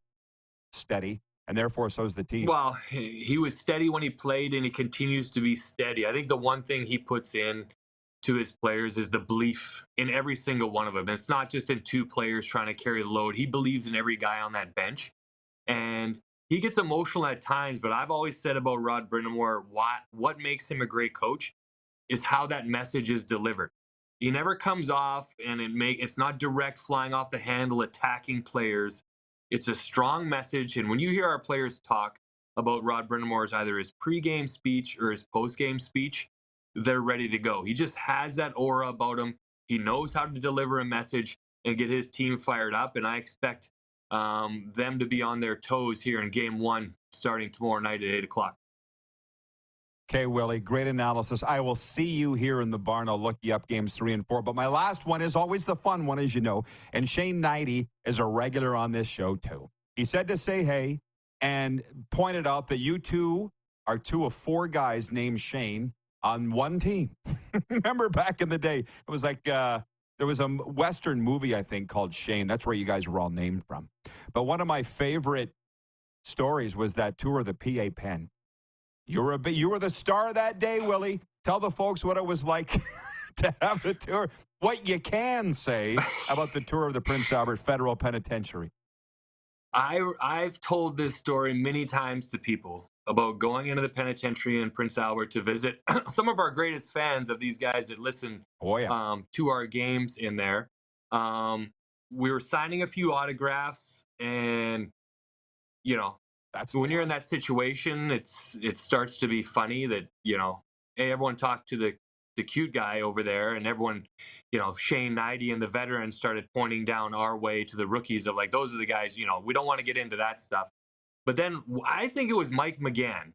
steady, and therefore so is the team. Well, he was steady when he played, and he continues to be steady. I think the one thing he puts in to his players is the belief in every single one of them. And it's not just in two players trying to carry the load. He believes in every guy on that bench. And he gets emotional at times, but I've always said about Rod Brind'Amour, what makes him a great coach is how that message is delivered. He never comes off, and it's not direct, flying off the handle, attacking players. It's a strong message, and when you hear our players talk about Rod Brind'Amour's either his pregame speech or his postgame speech, they're ready to go. He just has that aura about him. He knows how to deliver a message and get his team fired up, and I expect them to be on their toes here in Game 1 starting tomorrow night at 8 o'clock. Okay, Willie, great analysis. I will see you here in the barn. I'll look you up games 3 and 4. But my last one is always the fun one, as you know. And Shane Knighty is a regular on this show, too. He said to say hey and pointed out that you two are 2 of 4 guys named Shane on one team. Remember back in the day, it was like there was a Western movie, I think, called Shane. That's where you guys were all named from. But one of my favorite stories was that tour of the PA Pen. You were the star that day, Willie. Tell the folks what it was like to have the tour. What you can say about the tour of the Prince Albert Federal Penitentiary. I've told this story many times to people about going into the penitentiary in Prince Albert to visit some of our greatest fans of these guys that listen to our games in there. We were signing a few autographs, and when you're in that situation, it starts to be funny that, hey, everyone talked to the cute guy over there, and everyone, Shane Knighty and the veterans started pointing down our way to the rookies of like, those are the guys, we don't want to get into that stuff. But then I think it was Mike McGann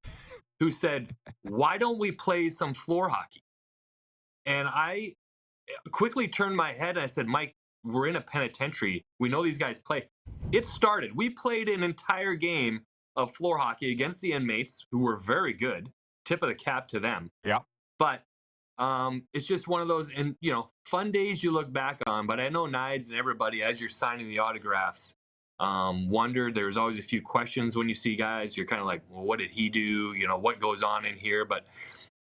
who said, why don't we play some floor hockey? And I quickly turned my head and I said, Mike, we're in a penitentiary. We know these guys play. It started. We played an entire game of floor hockey against the inmates, who were very good. Tip of the cap to them. Yeah. But it's just one of those, and fun days you look back on. But I know Nides and everybody, as you're signing the autographs, wonder. There's always a few questions when you see guys. You're kind of like, well, what did he do? What goes on in here? But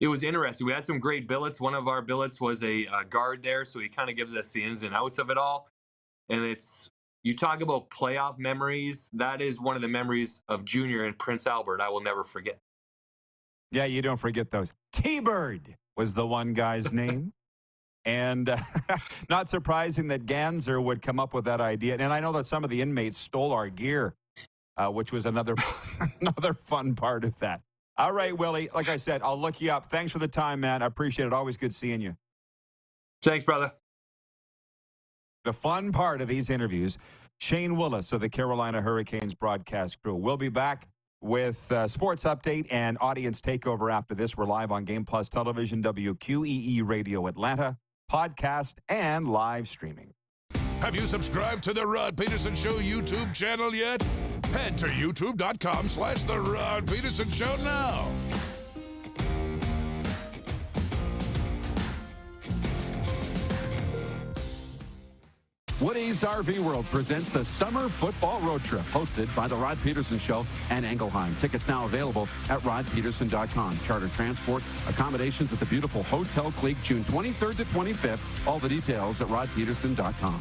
it was interesting. We had some great billets. One of our billets was a guard there, so he kind of gives us the ins and outs of it all. And you talk about playoff memories. That is one of the memories of Junior in Prince Albert I will never forget. Yeah, you don't forget those. T-Bird was the one guy's name. And not surprising that Ganser would come up with that idea. And I know that some of the inmates stole our gear, which was another another fun part of that. All right, Willie, like I said, I'll look you up. Thanks for the time, man. I appreciate it. Always good seeing you. Thanks, brother. The fun part of these interviews, Shane Willis of the Carolina Hurricanes broadcast crew. We'll be back with sports update and audience takeover after this. We're live on Game Plus Television, WQEE Radio Atlanta, podcast, and live streaming. Have you subscribed to the Rod Pedersen Show YouTube channel yet? Head to youtube.com/The Rod Pedersen Show now. Woody's RV World presents the Summer Football Road Trip, hosted by The Rod Pedersen Show and Engelheim. Tickets now available at rodpedersen.com. Charter transport, accommodations at the beautiful Hotel Clique, June 23rd to 25th. All the details at rodpedersen.com.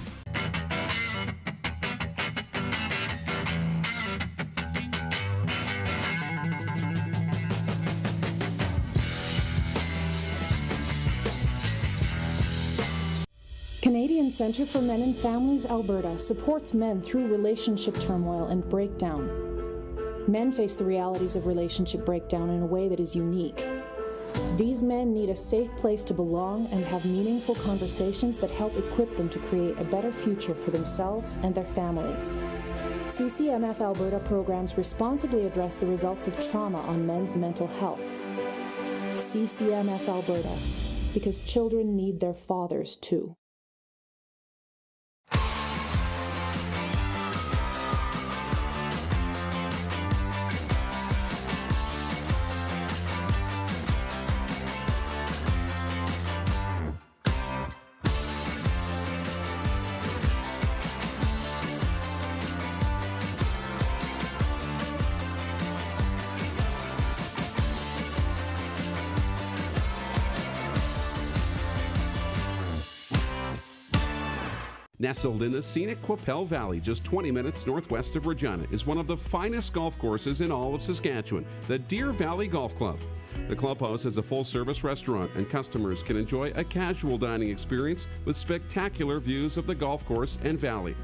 Canadian Centre for Men and Families Alberta supports men through relationship turmoil and breakdown. Men face the realities of relationship breakdown in a way that is unique. These men need a safe place to belong and have meaningful conversations that help equip them to create a better future for themselves and their families. CCMF Alberta programs responsibly address the results of trauma on men's mental health. CCMF Alberta, because children need their fathers too. Nestled in the scenic Qu'Appelle Valley, just 20 minutes northwest of Regina, is one of the finest golf courses in all of Saskatchewan, the Deer Valley Golf Club. The clubhouse has a full-service restaurant, and customers can enjoy a casual dining experience with spectacular views of the golf course and valley.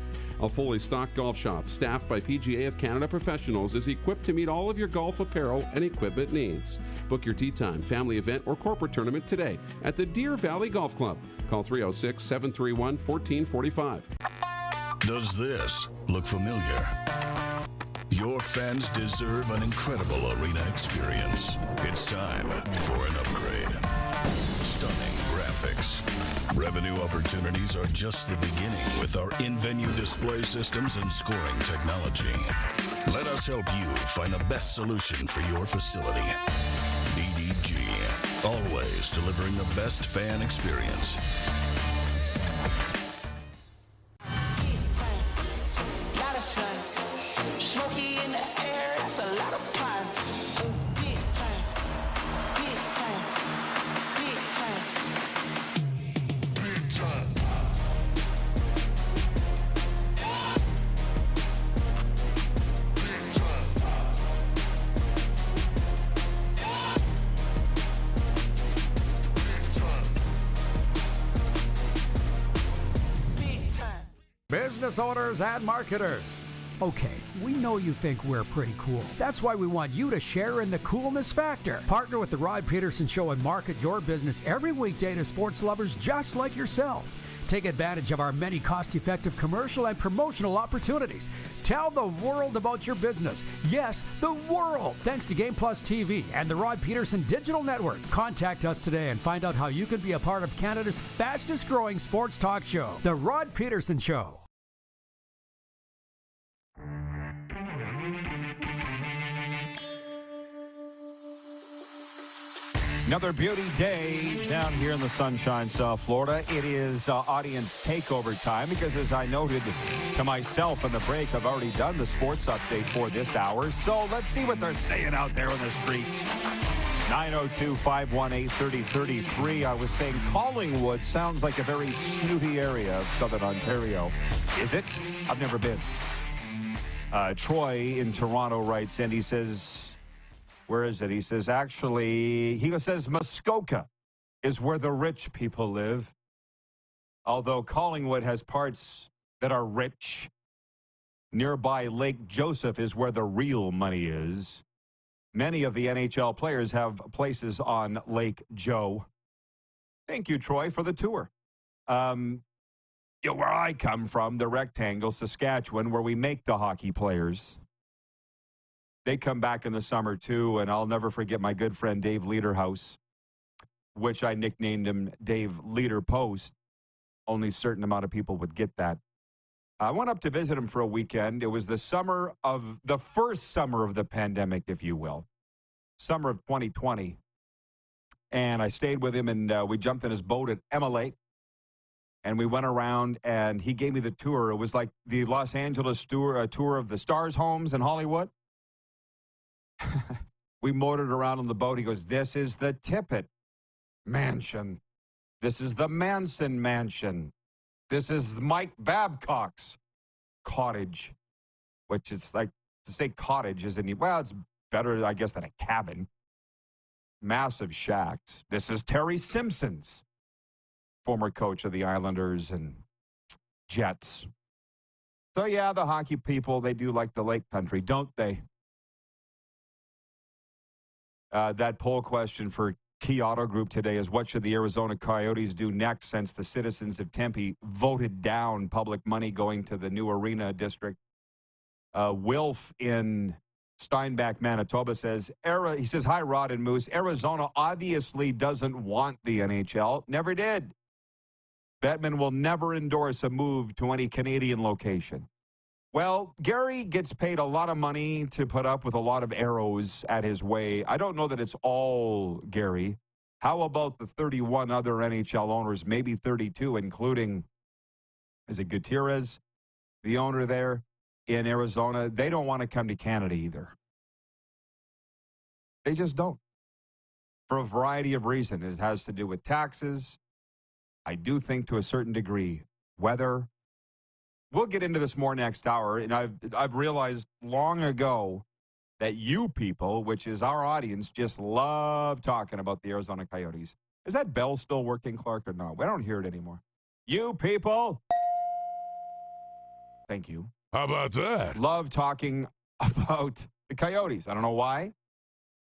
A fully stocked golf shop, staffed by PGA of Canada professionals, is equipped to meet all of your golf apparel and equipment needs. Book your tee time, family event, or corporate tournament today at the Deer Valley Golf Club. Call 306-731-1445. Does this look familiar? Your fans deserve an incredible arena experience. It's time for an upgrade. Stunning graphics. Revenue opportunities are just the beginning with our in-venue display systems and scoring technology. Let us help you find the best solution for your facility. EDG, always delivering the best fan experience. Business owners and marketers. Okay, we know you think we're pretty cool. That's why we want you to share in the coolness factor. Partner with the Rod Pedersen Show and market your business every weekday to sports lovers just like yourself. Take advantage of our many cost-effective commercial and promotional opportunities. Tell the world about your business. Yes, the world. Thanks to Game Plus TV and the Rod Pedersen Digital Network. Contact us today and find out how you can be a part of Canada's fastest-growing sports talk show, The Rod Pedersen Show. Another beauty day down here in the Sunshine, South Florida. It is audience takeover time because, as I noted to myself in the break, I've already done the sports update for this hour. So let's see what they're saying out there on the streets. 902-518-3033. I was saying Collingwood sounds like a very snooty area of Southern Ontario. Is it? I've never been. Troy in Toronto writes in, he says... Where is it? He says, actually, he says Muskoka is where the rich people live. Although Collingwood has parts that are rich, nearby Lake Joseph is where the real money is. Many of the NHL players have places on Lake Joe. Thank you, Troy, for the tour. Where I come from, the Rectangle, Saskatchewan, where we make the hockey players. They come back in the summer, too, and I'll never forget my good friend Dave Lederhouse, which I nicknamed him Dave Leder Post. Only a certain amount of people would get that. I went up to visit him for a weekend. It was the first summer of the pandemic, if you will, summer of 2020. And I stayed with him, and we jumped in his boat at Emma Lake. And we went around, and he gave me the tour. It was like the Los Angeles tour of the Stars homes in Hollywood. We motored around on the boat. He goes, this is the Tippett Mansion. This is the Manson Mansion. This is Mike Babcock's cottage, which is like, to say cottage isn't, well, it's better, I guess, than a cabin. Massive shacks. This is Terry Simpson's, former coach of the Islanders and Jets. So, yeah, the hockey people, they do like the lake country, don't they? That poll question for Key Auto Group today is, what should the Arizona Coyotes do next since the citizens of Tempe voted down public money going to the new arena district? Wilf in Steinbach, Manitoba says, he says, hi, Rod and Moose. Arizona obviously doesn't want the NHL. Never did. Bettman will never endorse a move to any Canadian location. Well, Gary gets paid a lot of money to put up with a lot of arrows at his way. I don't know that it's all Gary. How about the 31 other NHL owners, maybe 32, including, is it Gutierrez, the owner there in Arizona? They don't want to come to Canada either. They just don't. For a variety of reasons. It has to do with taxes. I do think to a certain degree, weather. We'll get into this more next hour, and I've realized long ago that you people, which is our audience, just love talking about the Arizona Coyotes. Is that bell still working, Clark, or no? We don't hear it anymore. You people. Thank you. How about that? Love talking about the Coyotes. I don't know why,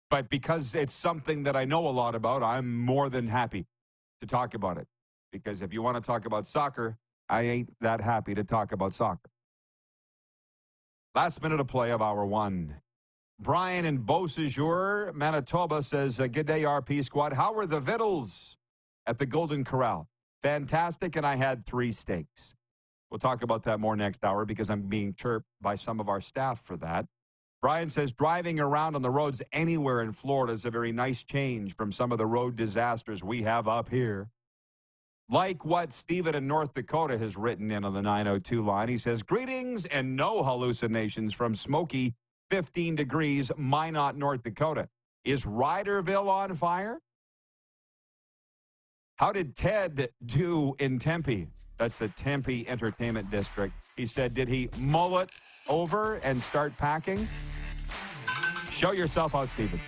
but because it's something that I know a lot about, I'm more than happy to talk about it. Because if you want to talk about soccer, I ain't that happy to talk about soccer. Last minute of play of hour one. Brian in Beausejour, Manitoba says, good day, RP squad. How were the vittles at the Golden Corral? Fantastic, and I had 3 steaks. We'll talk about that more next hour because I'm being chirped by some of our staff for that. Brian says, driving around on the roads anywhere in Florida is a very nice change from some of the road disasters we have up here. Like what Steven in North Dakota has written in on the 902 line. He says, greetings and no hallucinations from smoky 15 degrees, Minot, North Dakota. Is Ryderville on fire? How did Ted do in Tempe? That's the Tempe Entertainment District. He said, did he mull it over and start packing? Show yourself out, Steven.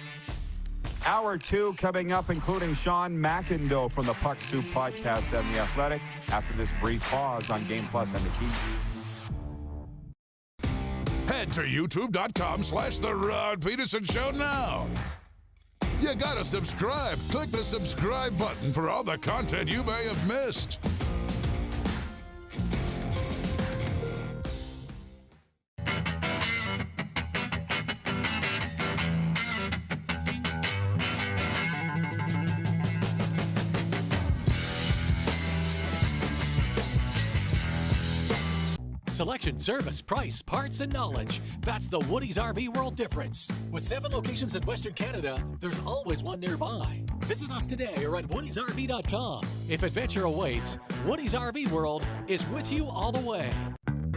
Hour 2 coming up, including Sean McIndoe from the Puck Soup podcast and The Athletic after this brief pause on Game Plus and the Key. Head to youtube.com/The Rod Pedersen Show now. You gotta subscribe. Click the subscribe button for all the content you may have missed. Selection, service, price, parts, and knowledge. That's the Woody's RV World difference. With 7 locations in Western Canada, there's always one nearby. Visit us today or at woodysrv.com. If adventure awaits, Woody's RV World is with you all the way.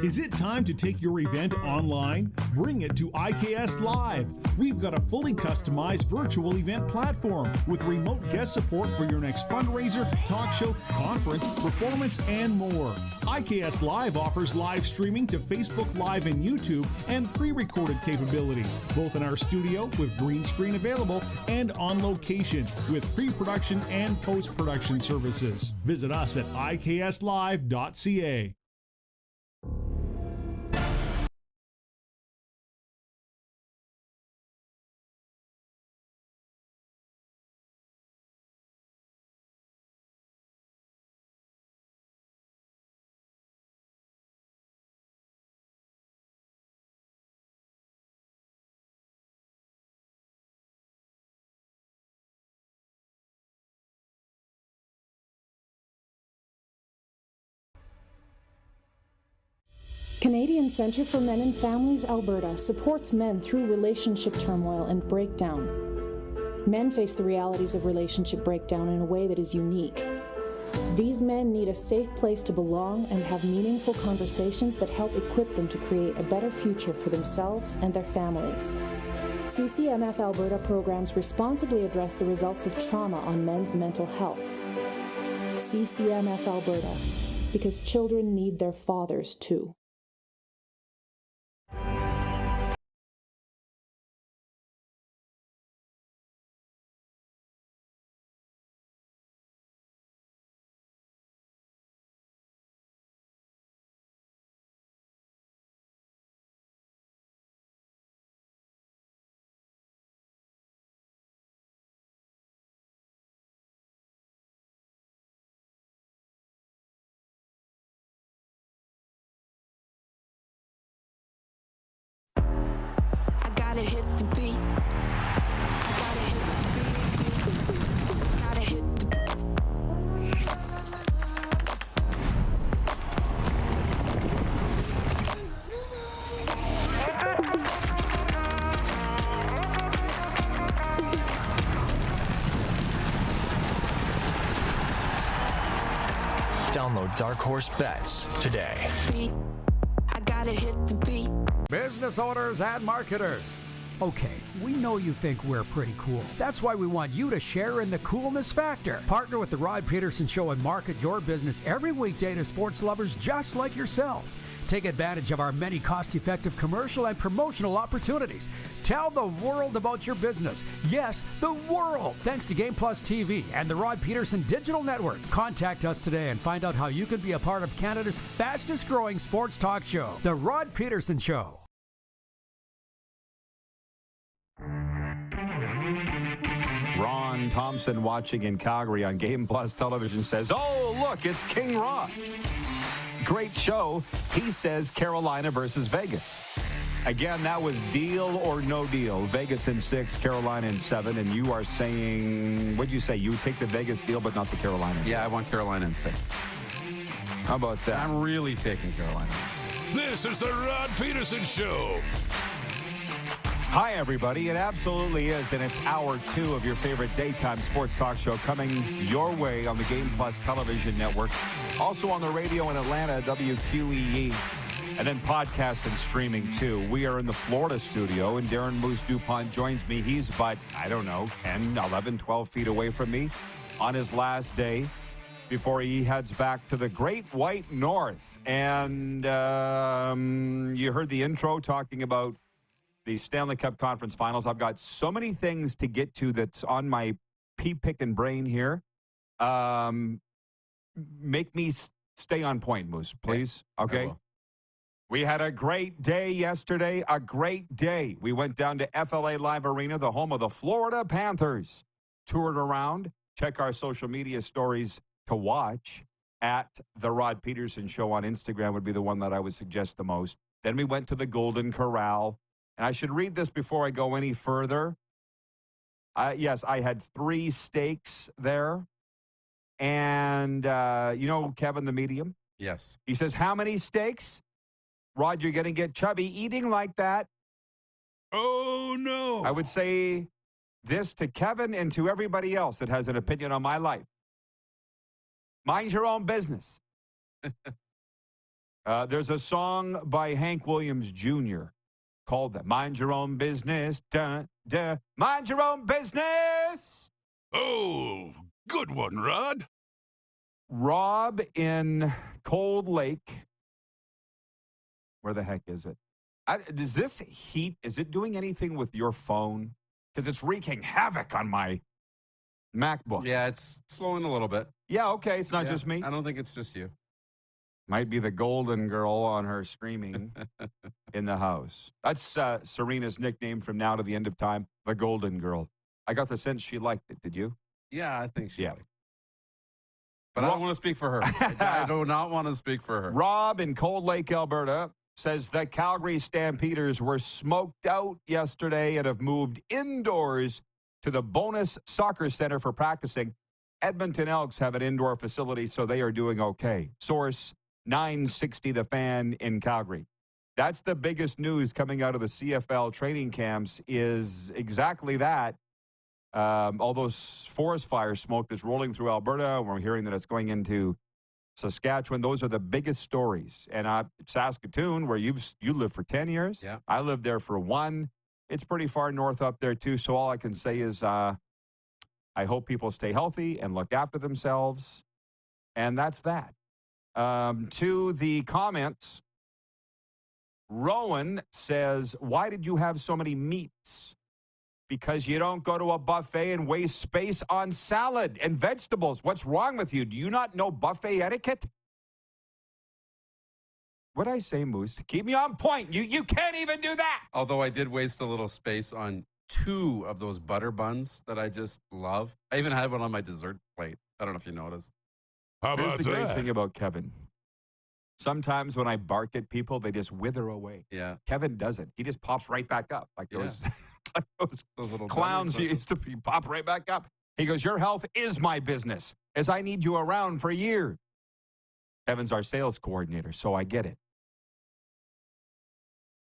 Is it time to take your event online? Bring it to IKS Live. We've got a fully customized virtual event platform with remote guest support for your next fundraiser, talk show, conference, performance, and more. IKS Live offers live streaming to Facebook Live and YouTube and pre-recorded capabilities, both in our studio with green screen available and on location with pre-production and post-production services. Visit us at ikslive.ca. Canadian Centre for Men and Families Alberta supports men through relationship turmoil and breakdown. Men face the realities of relationship breakdown in a way that is unique. These men need a safe place to belong and have meaningful conversations that help equip them to create a better future for themselves and their families. CCMF Alberta programs responsibly address the results of trauma on men's mental health. CCMF Alberta, because children need their fathers too. Gotta hit the beat. Gotta hit the beat. Gotta hit the Download Dark Horse Bets today. I gotta hit the beat. Business owners and marketers. Okay, we know you think we're pretty cool. That's why we want you to share in the coolness factor. Partner with the Rod Pedersen Show and market your business every weekday to sports lovers just like yourself. Take advantage of our many cost-effective commercial and promotional opportunities. Tell the world about your business. Yes, the world. Thanks to Game Plus TV and the Rod Pedersen Digital Network. Contact us today and find out how you can be a part of Canada's fastest-growing sports talk show, The Rod Pedersen Show. Ron Thompson, watching in Calgary on Game Plus Television, says, "Oh, look, it's King Ron. Great show." He says Carolina versus Vegas. Again, that was deal or no deal. Vegas in 6, Carolina in 7. And you are saying, what'd you say? You would take the Vegas deal, but not the Carolina deal. Yeah, I want Carolina in 6. How about that? I'm really taking Carolina. This is the Rod Pedersen Show. Hi, everybody. It absolutely is, and it's hour 2 of your favorite daytime sports talk show coming your way on the Game Plus television network. Also on the radio in Atlanta, WQEE, and then podcast and streaming, too. We are in the Florida studio, and Darren Moose DuPont joins me. He's but, 10, 11, 12 feet away from me on his last day before he heads back to the Great White North. And you heard the intro talking about the Stanley Cup Conference Finals. I've got so many things to get to that's on my pea-picking brain here. Make me stay on point, Moose, please. Okay? We had a great day yesterday, a great day. We went down to FLA Live Arena, the home of the Florida Panthers. Toured around. Check our social media stories to watch. At The Rod Pedersen Show on Instagram would be the one that I would suggest the most. Then we went to the Golden Corral. And I should read this before I go any further. Yes, I had 3 steaks there. And, Kevin, the medium? Yes. He says, how many steaks? Rod, you're going to get chubby eating like that. Oh, no. I would say this to Kevin and to everybody else that has an opinion on my life. Mind your own business. There's a song by Hank Williams Jr. called that. Mind your own business. Dun, dun. Mind your own business. Oh, good one, Rod. Rob in Cold Lake. Where the heck is it? Does this heat, is it doing anything with your phone? Because it's wreaking havoc on my MacBook. Yeah, it's slowing a little bit. Yeah, okay. It's not just me. I don't think it's just you. Might be the golden girl on her screaming in the house. That's Serena's nickname from now to the end of time, the golden girl. I got the sense she liked it. Did you? Yeah, I think she liked it. But I don't want to speak for her. I do not want to speak for her. Rob in Cold Lake, Alberta, says the Calgary Stampeders were smoked out yesterday and have moved indoors to the Bonus Soccer Center for practicing. Edmonton Elks have an indoor facility, so they are doing okay. Source 960 The Fan in Calgary. That's the biggest news coming out of the CFL training camps is exactly that. All those forest fire smoke that's rolling through Alberta, we're hearing that it's going into Saskatchewan. Those are the biggest stories. And Saskatoon, where you lived for 10 years. Yeah. I lived there for 1. It's pretty far north up there, too. So all I can say is I hope people stay healthy and look after themselves. And that's that. To the comments, Rowan says, why did you have so many meats? Because you don't go to a buffet and waste space on salad and vegetables. What's wrong with you? Do you not know buffet etiquette? What'd I say, Moose? Keep me on point. You can't even do that. Although I did waste a little space on 2 of those butter buns that I just love. I even had one on my dessert plate. I don't know if you noticed. How Here's about the great that? thing about Kevin. Sometimes when I bark at people, they just wither away. Yeah. Kevin doesn't. He just pops right back up. Like those, like those little clowns dummies. used to pop right back up. He goes, your health is my business, as I need you around for years. Kevin's our sales coordinator, so I get it.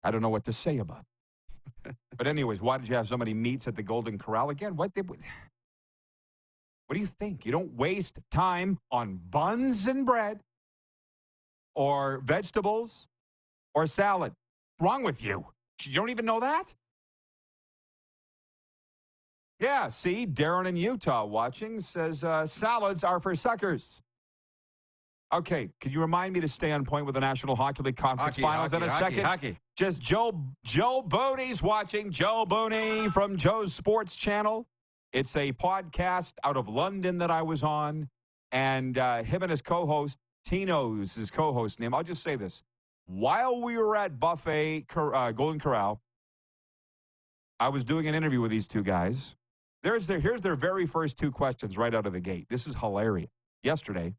I don't know what to say about it. But anyways, why did you have so many meats at the Golden Corral? Again, what do you think? You don't waste time on buns and bread or vegetables or salad. What's wrong with you? You don't even know that? Yeah, see, Darren in Utah watching says salads are for suckers. Okay, can you remind me to stay on point with the National Hockey League Conference Finals in a second? Hockey. Just Joe Booney's watching. Joe Booney from Joe's Sports Channel. It's a podcast out of London that I was on, and him and his co-host, Tino's his co-host name. I'll just say this. While we were at Buffet Golden Corral, I was doing an interview with these two guys. Here's their very first 2 questions right out of the gate. This is hilarious. Yesterday,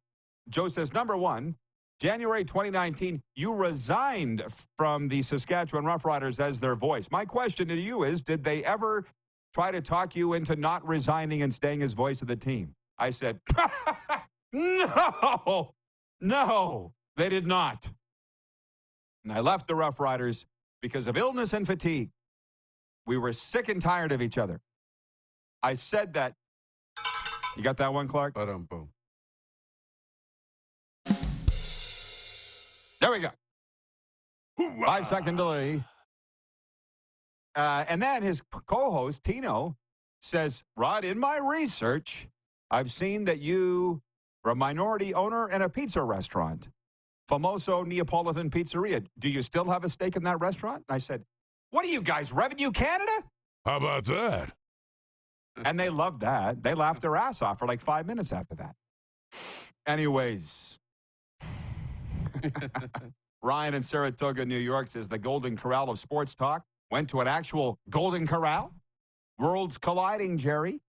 Joe says, number 1, January 2019, you resigned from the Saskatchewan Roughriders as their voice. My question to you is, did they ever try to talk you into not resigning and staying as voice of the team? I said, no, they did not. And I left the Roughriders because of illness and fatigue. We were sick and tired of each other. I said that. You got that one, Clark? Boom. There we go. 5-second delay. And then his co-host, Tino, says, Rod, in my research, I've seen that you are a minority owner in a pizza restaurant, Famoso Neapolitan Pizzeria. Do you still have a stake in that restaurant? And I said, what are you guys, Revenue Canada? How about that? And they loved that. They laughed their ass off for like 5 minutes after that. Anyways. Ryan in Saratoga, New York says the Golden Corral of sports talk went to an actual Golden Corral. Worlds colliding, Jerry.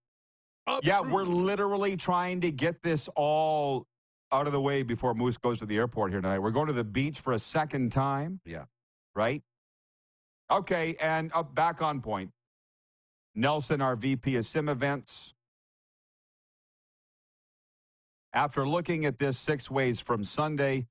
We're literally trying to get this all out of the way before Moose goes to the airport here tonight. We're going to the beach for a second time. Yeah. Right? Okay, and back on point. Nelson, our VP of Sim Events. After looking at this 6 ways from Sunday,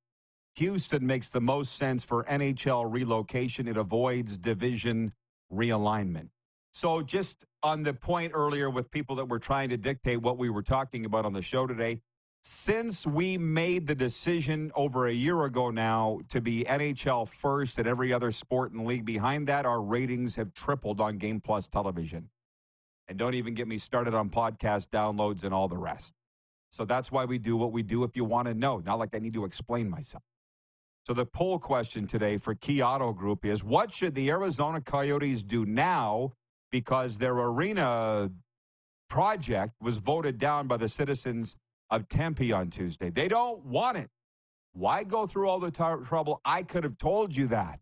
Houston makes the most sense for NHL relocation. It avoids division realignment. So just on the point earlier with people that were trying to dictate what we were talking about on the show today, Since we made the decision over a year ago now to be NHL first and every other sport and league behind that, our ratings have tripled on Game Plus television. And don't even get me started on podcast downloads and all the rest. So that's why we do what we do if you want to know. Not like I need to explain myself. So the poll question today for Key Auto Group is, what should the Arizona Coyotes do now because their arena project was voted down by the citizens of Tempe on Tuesday? They don't want it. Why go through all the trouble? I could have told you that.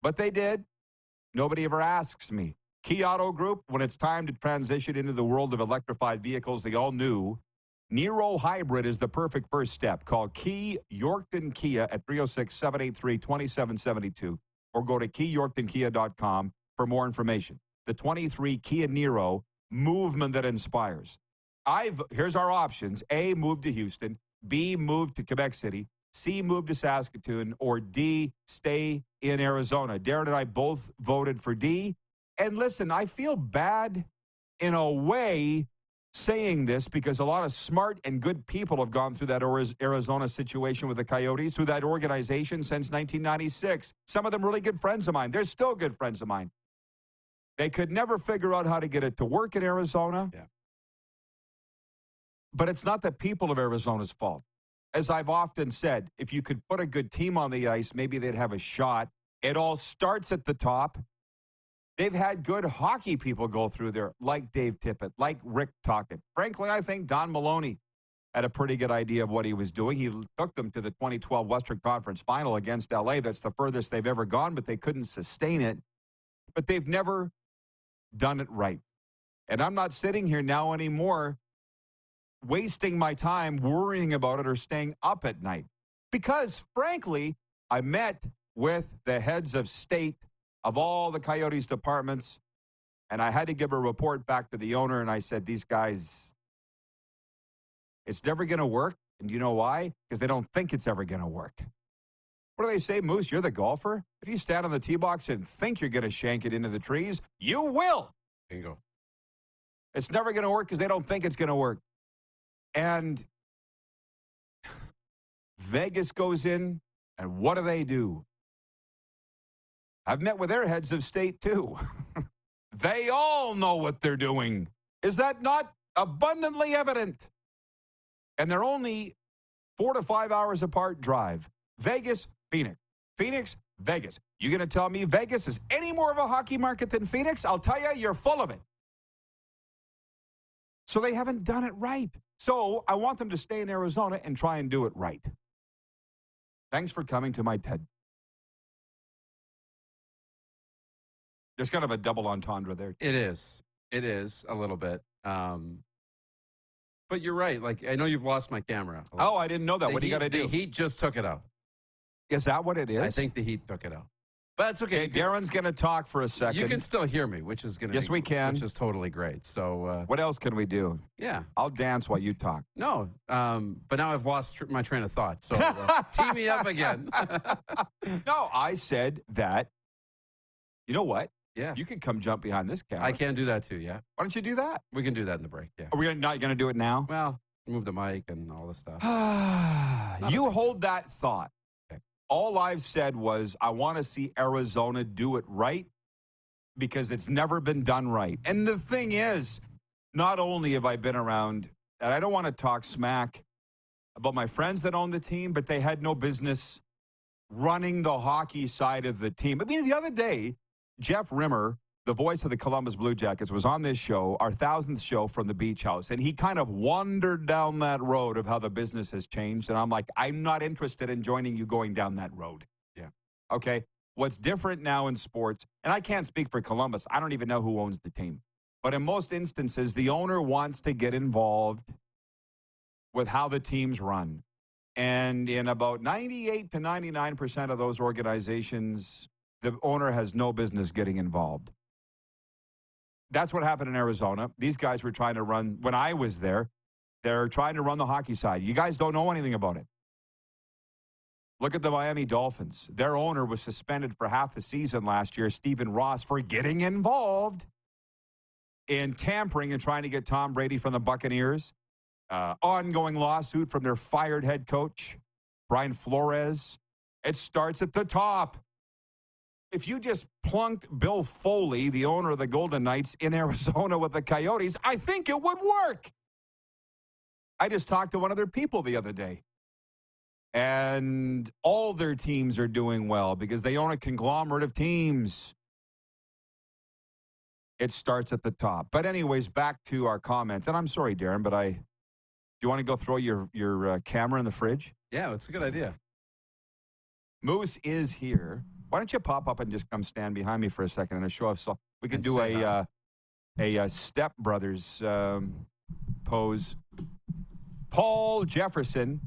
But they did. Nobody ever asks me. Key Auto Group, when it's time to transition into the world of electrified vehicles, the all-new Nero Hybrid is the perfect first step. Call Key Yorkton Kia at 306-783-2772 or go to keyyorktonkia.com for more information. The 23 Kia Niro, movement that inspires. Here's our options. A, move to Houston. B, move to Quebec City. C, move to Saskatoon. Or D, stay in Arizona. Darren and I both voted for D. And listen, I feel bad in a way saying this because a lot of smart and good people have gone through that Arizona situation with the Coyotes, through that organization since 1996. Some of them really good friends of mine. They're still good friends of mine. They could never figure out how to get it to work in Arizona. Yeah. But it's not the people of Arizona's fault. As I've often said, if you could put a good team on the ice, maybe they'd have a shot. It all starts at the top. They've had good hockey people go through there, like Dave Tippett, like Rick Tocchet. Frankly, I think Don Maloney had a pretty good idea of what he was doing. He took them to the 2012 Western Conference Final against LA. That's the furthest they've ever gone, but they couldn't sustain it. But they've never done it right. And I'm not sitting here now anymore wasting my time worrying about it or staying up at night. Because, frankly, I met with the heads of state of all the Coyotes departments, and I had to give a report back to the owner, and I said, these guys, it's never going to work. And you know why? Because they don't think it's ever going to work. What do they say, Moose? You're the golfer. If you stand on the tee box and think you're going to shank it into the trees, you will. Bingo. It's never going to work because they don't think it's going to work. And Vegas goes in, and what do? I've met with their heads of state, too. They all know what they're doing. Is that not abundantly evident? And they're only 4 to 5 hours apart drive. Vegas, Phoenix. Phoenix, Vegas. You going to tell me Vegas is any more of a hockey market than Phoenix? I'll tell you, you're full of it. So they haven't done it right. So I want them to stay in Arizona and try and do it right. Thanks for coming to my TED. There's kind of a double entendre there. It is. It is a little bit. But you're right. Like, I know you've lost my camera. Oh, I didn't know that. What do you got to do? The Heat just took it out. Is that what it is? I think the Heat took it out. But it's okay. Darren's going to talk for a second. You can still hear me, which is going to Yes, we can. Which is totally great. So what else can we do? Yeah. I'll dance while you talk. No. But now I've lost my train of thought. So tee me up again. No, I said that, you know what? Yeah. You can come jump behind this camera. I can do that too, yeah. Why don't you do that? We can do that in the break, yeah. Are we not going to do it now? Well, move the mic and all this stuff. You hold that thought. Okay. All I've said was I want to see Arizona do it right because it's never been done right. And the thing is, not only have I been around, and I don't want to talk smack about my friends that own the team, but they had no business running the hockey side of the team. I mean, the other day, Jeff Rimmer, the voice of the Columbus Blue Jackets, was on this show, our 1000th show from the Beach House, and he kind of wandered down that road of how the business has changed, and I'm like, I'm not interested in joining you going down that road. Yeah. Okay? What's different now in sports, and I can't speak for Columbus, I don't even know who owns the team, but in most instances, the owner wants to get involved with how the teams run, and in about 98 to 99% of those organizations, the owner has no business getting involved. That's what happened in Arizona. These guys were trying to run, when I was there, they're trying to run the hockey side. You guys don't know anything about it. Look at the Miami Dolphins. Their owner was suspended for half the season last year, Stephen Ross, for getting involved in tampering and trying to get Tom Brady from the Buccaneers. Ongoing lawsuit from their fired head coach, Brian Flores. It starts at the top. If you just plunked Bill Foley, the owner of the Golden Knights, in Arizona with the Coyotes, I think it would work. I just talked to one of their people the other day. And all their teams are doing well because they own a conglomerate of teams. It starts at the top. But anyways, back to our comments. And I'm sorry, Darren, but do you want to go throw your camera in the fridge? Yeah, it's a good idea. Moose is here. Why don't you pop up and just come stand behind me for a second and a show of so we can do a Step Brothers pose. Paul Jefferson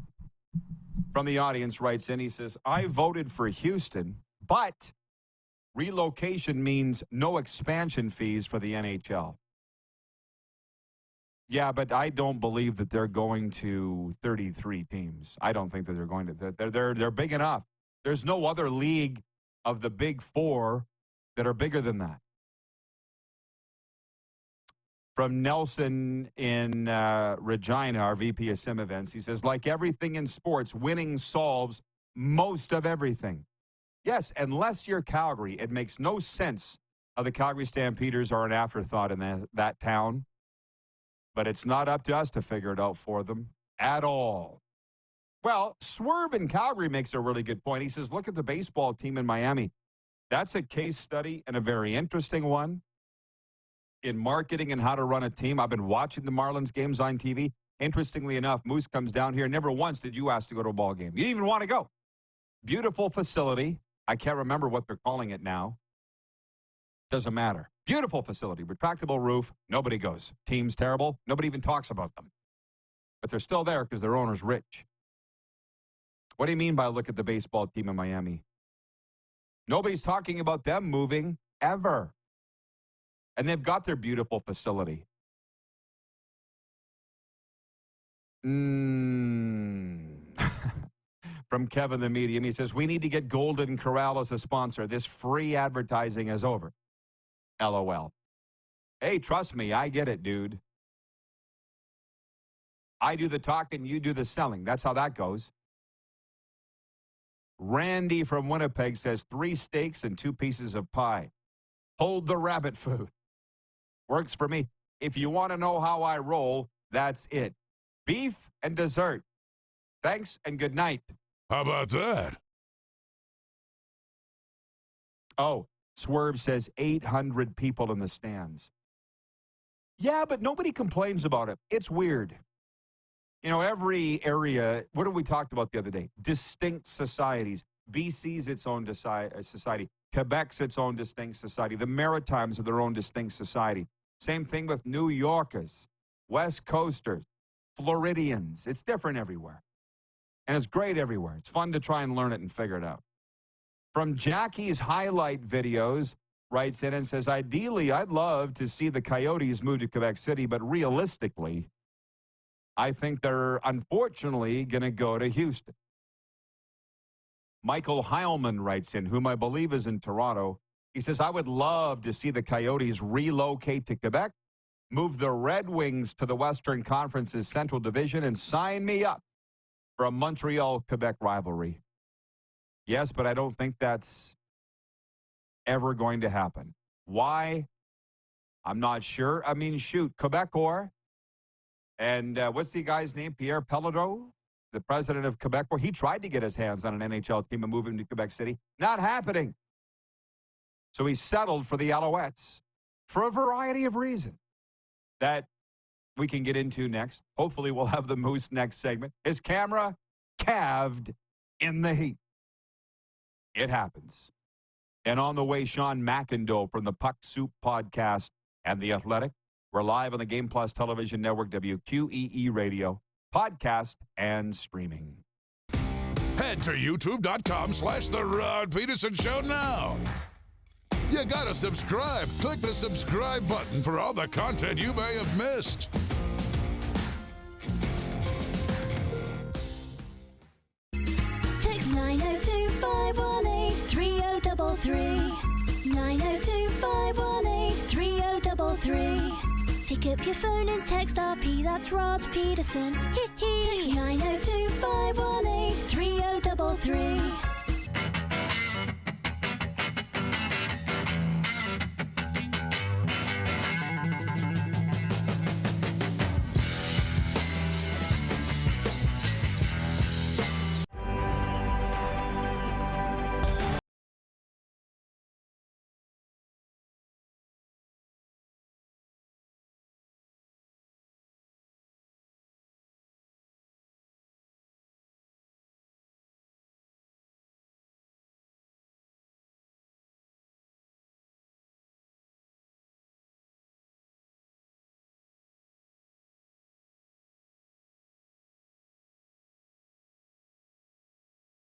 from the audience writes in. He says, I voted for Houston, but relocation means no expansion fees for the NHL. Yeah, but I don't believe that they're going to 33 teams. I don't think that they're going to. They're big enough. There's no other league of the big four that are bigger than that. From Nelson in Regina, our VP of Sim Events, he says, like everything in sports, winning solves most of everything. Yes, unless you're Calgary, it makes no sense how the Calgary Stampeders are an afterthought in that town. But it's not up to us to figure it out for them at all. Well, Swerve in Calgary makes a really good point. He says, look at the baseball team in Miami. That's a case study and a very interesting one in marketing and how to run a team. I've been watching the Marlins games on TV. Interestingly enough, Moose comes down here. Never once did you ask to go to a ball game. You didn't even want to go. Beautiful facility. I can't remember what they're calling it now. Doesn't matter. Beautiful facility. Retractable roof. Nobody goes. Team's terrible. Nobody even talks about them. But they're still there because their owner's rich. What do you mean by look at the baseball team in Miami? Nobody's talking about them moving ever. And they've got their beautiful facility. From Kevin the Medium, he says, we need to get Golden Corral as a sponsor. This free advertising is over. LOL. Hey, trust me, I get it, dude. I do the talking, you do the selling. That's how that goes. Randy from Winnipeg says 3 steaks and 2 pieces of pie. Hold the rabbit food. Works for me. If you want to know how I roll, that's it. Beef and dessert. Thanks and good night. How about that? Oh, Swerve says 800 people in the stands. Yeah, but nobody complains about it. It's weird. You know, every area, what have we talked about the other day? Distinct societies. BC's its own society. Quebec's its own distinct society. The Maritimes are their own distinct society. Same thing with New Yorkers, West Coasters, Floridians. It's different everywhere. And it's great everywhere. It's fun to try and learn it and figure it out. From Jackie's highlight videos, writes in and says, ideally, I'd love to see the Coyotes move to Quebec City, but realistically, I think they're unfortunately going to go to Houston. Michael Heilman writes in, whom I believe is in Toronto. He says, I would love to see the Coyotes relocate to Quebec, move the Red Wings to the Western Conference's Central Division, and sign me up for a Montreal-Quebec rivalry. Yes, but I don't think that's ever going to happen. Why? I'm not sure. I mean, shoot, Quebecor. And what's the guy's name? Pierre Pellereau, the president of Quebecor. He tried to get his hands on an NHL team and move him to Quebec City. Not happening. So he settled for the Alouettes for a variety of reasons that we can get into next. Hopefully we'll have the Moose next segment. His camera calved in the heat. It happens. And on the way, Sean McIndoe from the Puck Soup podcast and The Athletic. We're live on the Game Plus television network, WQEE Radio, podcast, and streaming. Head to youtube.com/The Rod Pedersen Show now. You gotta subscribe. Click the subscribe button for all the content you may have missed. Text 902-518-3033. 902-518-3033. Pick up your phone and text RP, that's Rod Pedersen. Text 902 518 3033.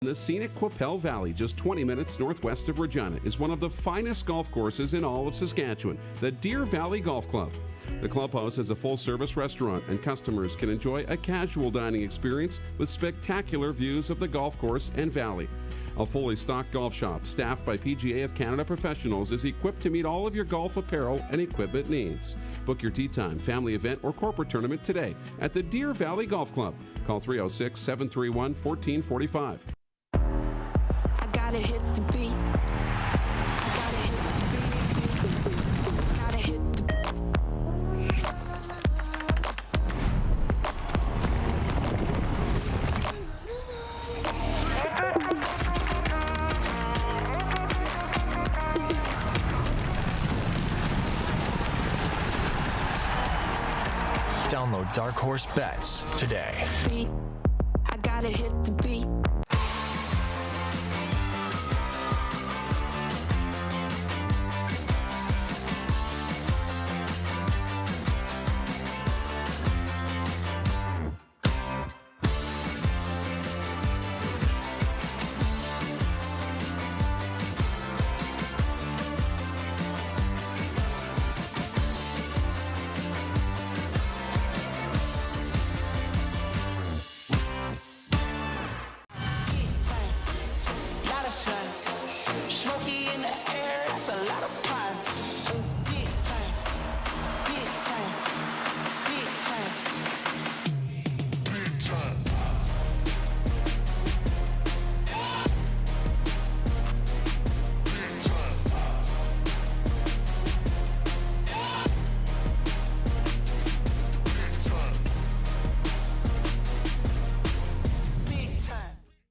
The scenic Qu'Appelle Valley, just 20 minutes northwest of Regina, is one of the finest golf courses in all of Saskatchewan, the Deer Valley Golf Club. The clubhouse has a full-service restaurant, and customers can enjoy a casual dining experience with spectacular views of the golf course and valley. A fully stocked golf shop, staffed by PGA of Canada professionals, is equipped to meet all of your golf apparel and equipment needs. Book your tee time, family event, or corporate tournament today at the Deer Valley Golf Club. Call 306-731-1445. Gotta hit the beat. Gotta hit the beat. Gotta hit the Download Dark Horse Bets today. beat. I gotta hit the beat.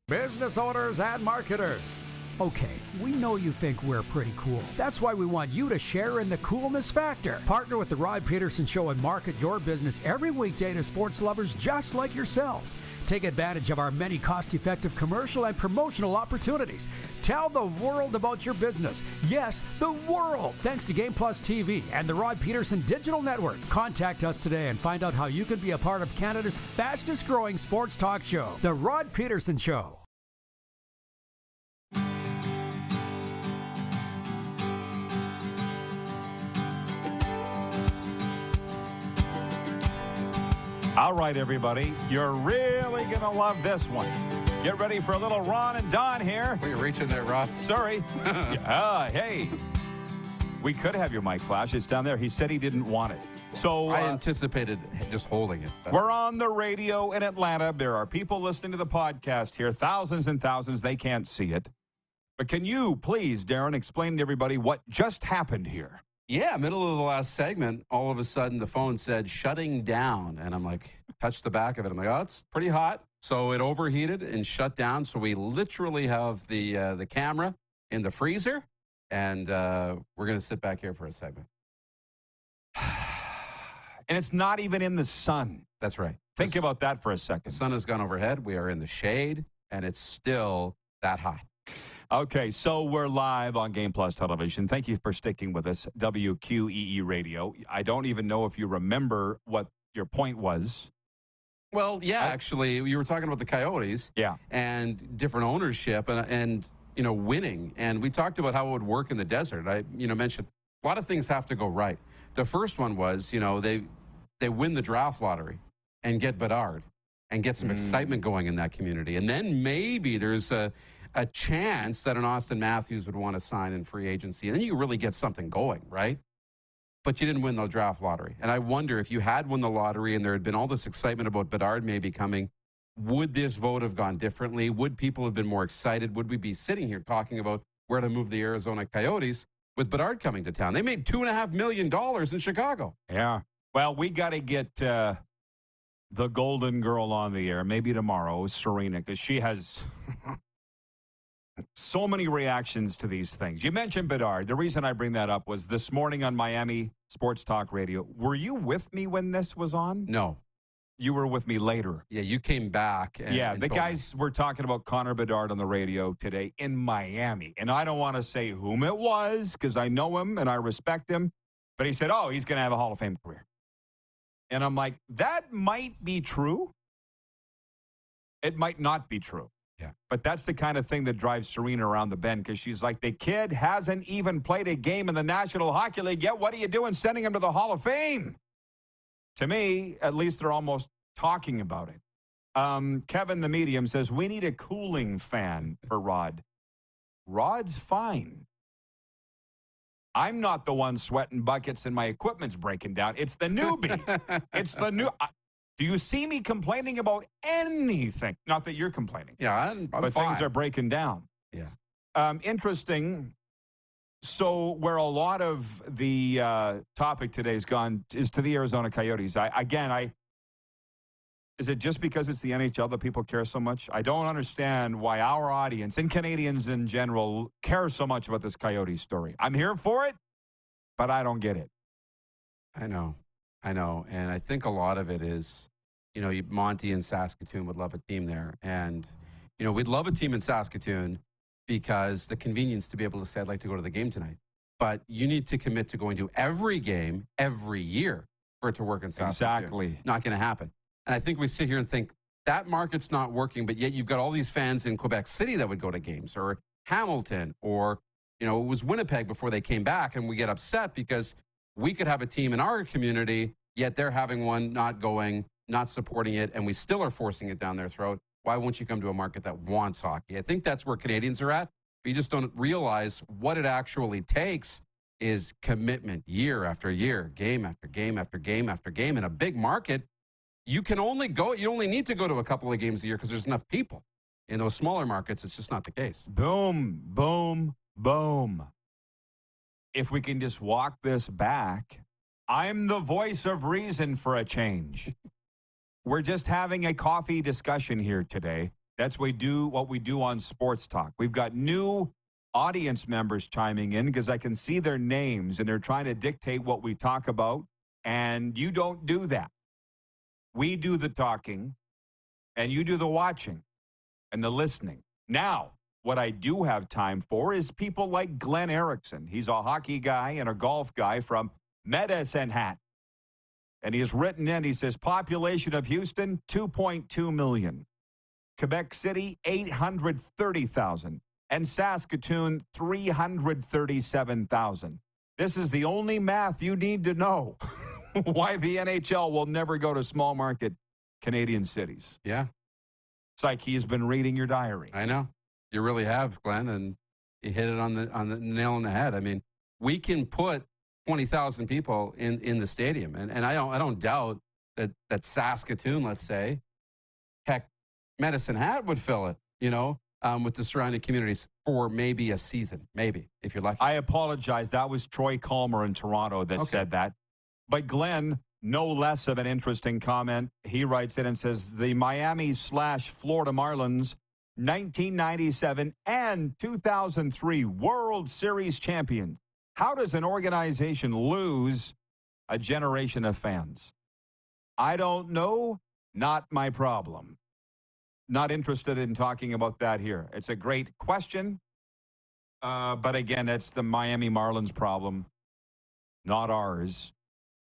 Business owners and marketers. Okay, we know you think we're pretty cool. That's why we want you to share in the coolness factor. Partner with the Rod Pedersen Show and market your business every weekday to sports lovers just like yourself. Take advantage of our many cost-effective commercial and promotional opportunities. Tell the world about your business. Yes, the world. Thanks to Game Plus TV and the Rod Pedersen Digital Network. Contact us today and find out how you can be a part of Canada's fastest-growing sports talk show, The Rod Pedersen Show. All right, everybody, you're really going to love this one. Get ready for a little Ron and Don here. Were you reaching there, Rod? Sorry. Hey, we could have your mic flash. It's down there. He said he didn't want it. So I anticipated just holding it. We're on the radio in Atlanta. There are people listening to the podcast here, thousands and thousands. They can't see it. But can you please, Darren, explain to everybody what just happened here? Yeah, middle of the last segment, all of a sudden the phone said shutting down. And I'm like, touched the back of it. I'm like, oh, it's pretty hot. So it overheated and shut down. So we literally have the camera in the freezer. And we're going to sit back here for a segment. And it's not even in the sun. That's right. Think about that for a second. The sun has gone overhead. We are in the shade, and it's still that hot. Okay, so we're live on Game Plus Television. Thank you for sticking with us, WQEE Radio. I don't even know if you remember what your point was. Well, yeah, actually, you were talking about the Coyotes. Yeah. And different ownership and you know, winning. And we talked about how it would work in the desert. I, mentioned a lot of things have to go right. The first one was, they win the draft lottery and get Bedard and get some excitement going in that community. And then maybe there's a chance that an Austin Matthews would want to sign in free agency. And then you really get something going, right? but you didn't win the draft lottery. And I wonder if you had won the lottery and there had been all this excitement about Bedard maybe coming, would this vote have gone differently? Would people have been more excited? Would we be sitting here talking about where to move the Arizona Coyotes with Bedard coming to town? They made $2.5 million in Chicago. Yeah. Well, we got to get the golden girl on the air, maybe tomorrow, Serena, because she has so many reactions to these things. You mentioned Bedard. The reason I bring that up was this morning on Miami Sports Talk Radio. Were you with me when this was on? No. You were with me later. Yeah, you came back. The guys were talking about Connor Bedard on the radio today in Miami. And I don't want to say whom it was because I know him and I respect him. But he said, he's going to have a Hall of Fame career. And I'm like, that might be true. It might not be true. Yeah. But that's the kind of thing that drives Serena around the bend because she's like, the kid hasn't even played a game in the National Hockey League yet. What are you doing sending him to the Hall of Fame? To me, at least they're almost talking about it. Kevin, the medium, says, we need a cooling fan for Rod. Rod's fine. I'm not the one sweating buckets and my equipment's breaking down. It's the newbie. It's the new. Do you see me complaining about anything? Not that you're complaining. Yeah, I'm but fine. Things are breaking down. Yeah. Interesting. So where a lot of the topic today has gone is to the Arizona Coyotes. Is it just because it's the NHL that people care so much? I don't understand why our audience and Canadians in general care so much about this Coyotes story. I'm here for it, but I don't get it. I know. And I think a lot of it is, Monty and Saskatoon would love a team there. And, we'd love a team in Saskatoon because the convenience to be able to say, I'd like to go to the game tonight. But you need to commit to going to every game every year for it to work in Saskatoon. Exactly. Not going to happen. And I think we sit here and think that market's not working, but yet you've got all these fans in Quebec City that would go to games, or Hamilton, or, it was Winnipeg before they came back, and we get upset because we could have a team in our community, yet they're having one, not going, not supporting it, and we still are forcing it down their throat. Why won't you come to a market that wants hockey? I think that's where Canadians are at. But you just don't realize what it actually takes is commitment year after year, game after game after game after game. In a big market, you only need to go to a couple of games a year because there's enough people. In those smaller markets, it's just not the case. Boom, boom, boom. If we can just walk this back, I'm the voice of reason for a change. We're just having a coffee discussion here today. That's what we do on Sports Talk. We've got new audience members chiming in because I can see their names and they're trying to dictate what we talk about. And you don't do that. We do the talking and you do the watching and the listening. Now, what I do have time for is people like Glenn Erickson. He's a hockey guy and a golf guy from Medicine Hat. And he has written in, he says, population of Houston, 2.2 million. Quebec City, 830,000. And Saskatoon, 337,000. This is the only math you need to know why the NHL will never go to small market Canadian cities. Yeah. It's like he's been reading your diary. I know. You really have, Glenn, and you hit it on the nail on the head. I mean, we can put 20,000 people in the stadium, and I don't doubt that Saskatoon, let's say, heck, Medicine Hat would fill it, with the surrounding communities for maybe a season, maybe, if you're lucky. I apologize. That was Troy Calmer in Toronto that said that. But Glenn, no less of an interesting comment. He writes in and says, the Miami/Florida Marlins 1997 and 2003 World Series champions. How does an organization lose a generation of fans? I don't know. Not my problem. Not interested in talking about that here. It's a great question. But again, it's the Miami Marlins problem, not ours.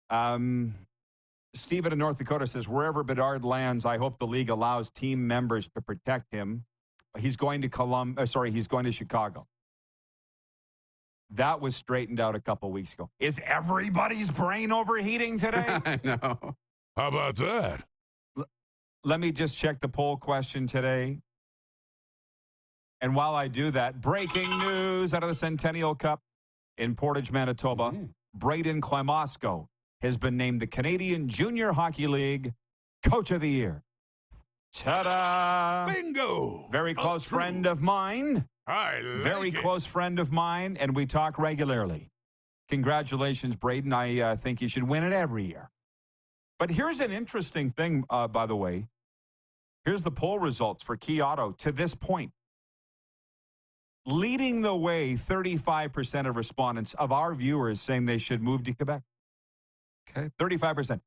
Stephen in North Dakota says, wherever Bedard lands, I hope the league allows team members to protect him. He's going to he's going to Chicago. That was straightened out a couple weeks ago. Is everybody's brain overheating today? I know. How about that? Let me just check the poll question today. And while I do that, breaking news out of the Centennial Cup in Portage, Manitoba. Braden Klimasko has been named the Canadian Junior Hockey League Coach of the Year. Ta-da! Bingo! Very close friend of mine. I like Very it. close friend of mine, and we talk regularly. Congratulations, Braden. I think you should win it every year. But here's an interesting thing, by the way. Here's the poll results for Key Auto to this point. Leading the way, 35% of respondents of our viewers saying they should move to Quebec. Okay, 35%.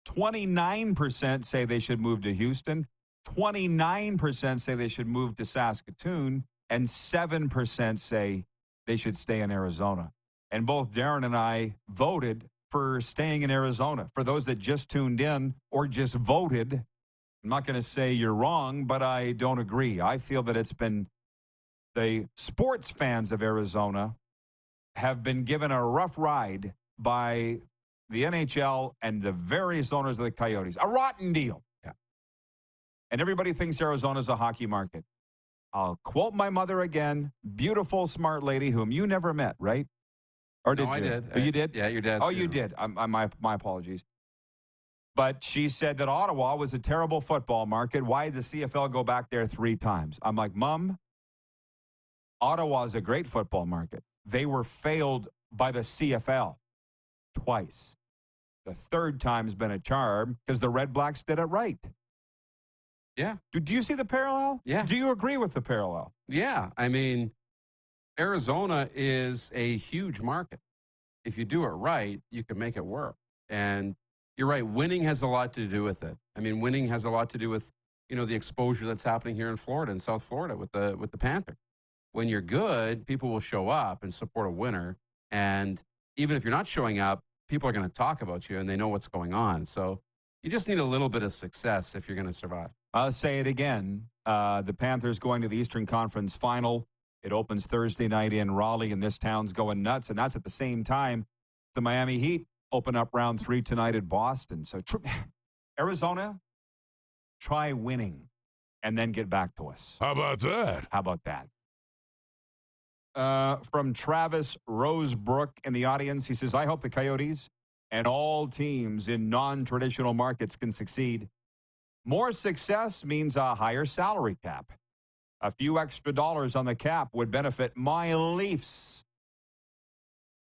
29% say they should move to Houston. 29% say they should move to Saskatoon. And 7% say they should stay in Arizona. And both Darren and I voted for staying in Arizona. For those that just tuned in or just voted, I'm not going to say you're wrong, but I don't agree. I feel that it's been the sports fans of Arizona have been given a rough ride by the NHL and the various owners of the Coyotes. A rotten deal. Yeah. And everybody thinks Arizona's a hockey market. I'll quote my mother again. Beautiful, smart lady whom you never met, right? Or did No, you? I did. Oh, you did? Yeah, your dad's Oh, you funeral. did. My apologies. But she said that Ottawa was a terrible football market. Why did the CFL go back there 3 times? I'm like, Mom, Ottawa's a great football market. They were failed by the CFL twice. The 3rd time's been a charm because the Red Blacks did it right. Yeah. Do you see the parallel? Yeah. Do you agree with the parallel? Yeah. I mean, Arizona is a huge market. If you do it right, you can make it work. And you're right, winning has a lot to do with it. I mean, winning has a lot to do with, the exposure that's happening here in Florida, in South Florida with the Panther. When you're good, people will show up and support a winner. And even if you're not showing up, people are going to talk about you and they know what's going on. So you just need a little bit of success if you're going to survive. I'll say it again. The Panthers going to the Eastern Conference Final. It opens Thursday night in Raleigh, and this town's going nuts. And that's at the same time the Miami Heat open up round 3 tonight at Boston. So Arizona, try winning and then get back to us. How about that? How about that? From Travis Rosebrook in the audience, he says, I hope the Coyotes and all teams in non-traditional markets can succeed. More success means a higher salary cap. A few extra dollars on the cap would benefit my Leafs.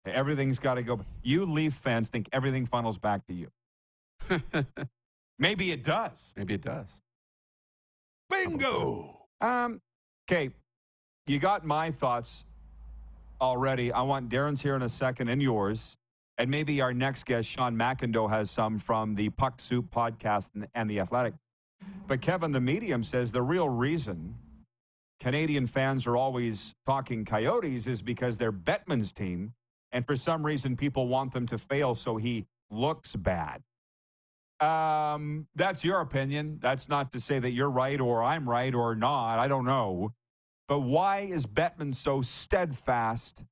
Everything's got to go. You Leaf fans think everything funnels back to you. Maybe it does. Maybe it does. Bingo! Okay, you got my thoughts already. I want Darren's here in a second and yours. And maybe our next guest, Sean McIndoe, has some from the Puck Soup podcast and The Athletic. But Kevin, the medium, says the real reason Canadian fans are always talking Coyotes is because they're Bettman's team. And for some reason, people want them to fail so he looks bad. That's your opinion. That's not to say that you're right or I'm right or not. I don't know. But why is Bettman so steadfast?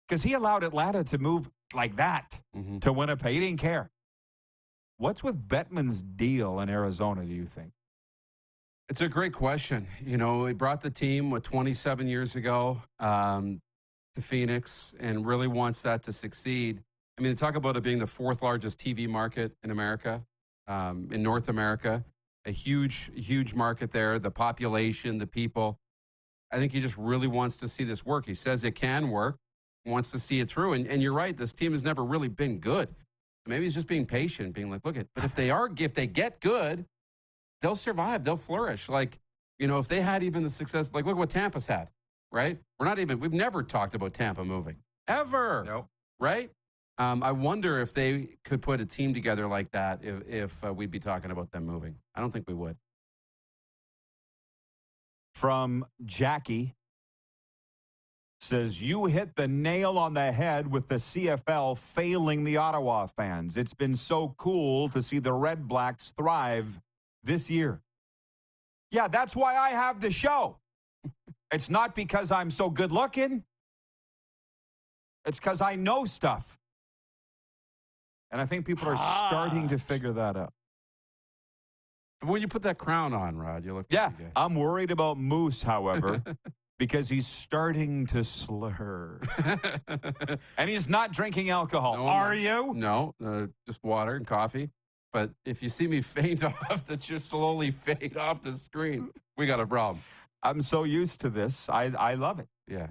Because he allowed Atlanta to move like that to Winnipeg. He didn't care. What's with Bettman's deal in Arizona, do you think? It's a great question. He brought the team 27 years ago to Phoenix and really wants that to succeed. I mean, talk about it being the 4th largest TV market in America, in North America, a huge, huge market there, the population, the people. I think he just really wants to see this work. He says it can work, wants to see it through. And you're right, this team has never really been good. Maybe he's just being patient, being like, but if they get good, they'll survive, they'll flourish. If they had even the success, look what Tampa's had, right? We've never talked about Tampa moving, ever. Nope. Right? I wonder if they could put a team together like that if we'd be talking about them moving. I don't think we would. From Jackie, says, you hit the nail on the head with the CFL failing the Ottawa fans. It's been so cool to see the Red Blacks thrive this year. Yeah, that's why I have the show. It's not because I'm so good looking. It's because I know stuff. And I think people are starting to figure that out. When you put that crown on, Rod, you look. Yeah, I'm worried about Moose, however. because he's starting to slur. And he's not drinking alcohol. No, Are you? No, just water and coffee. But if you see me faint off, that just slowly fade off the screen, we got a problem. I'm so used to this. I love it. Yeah.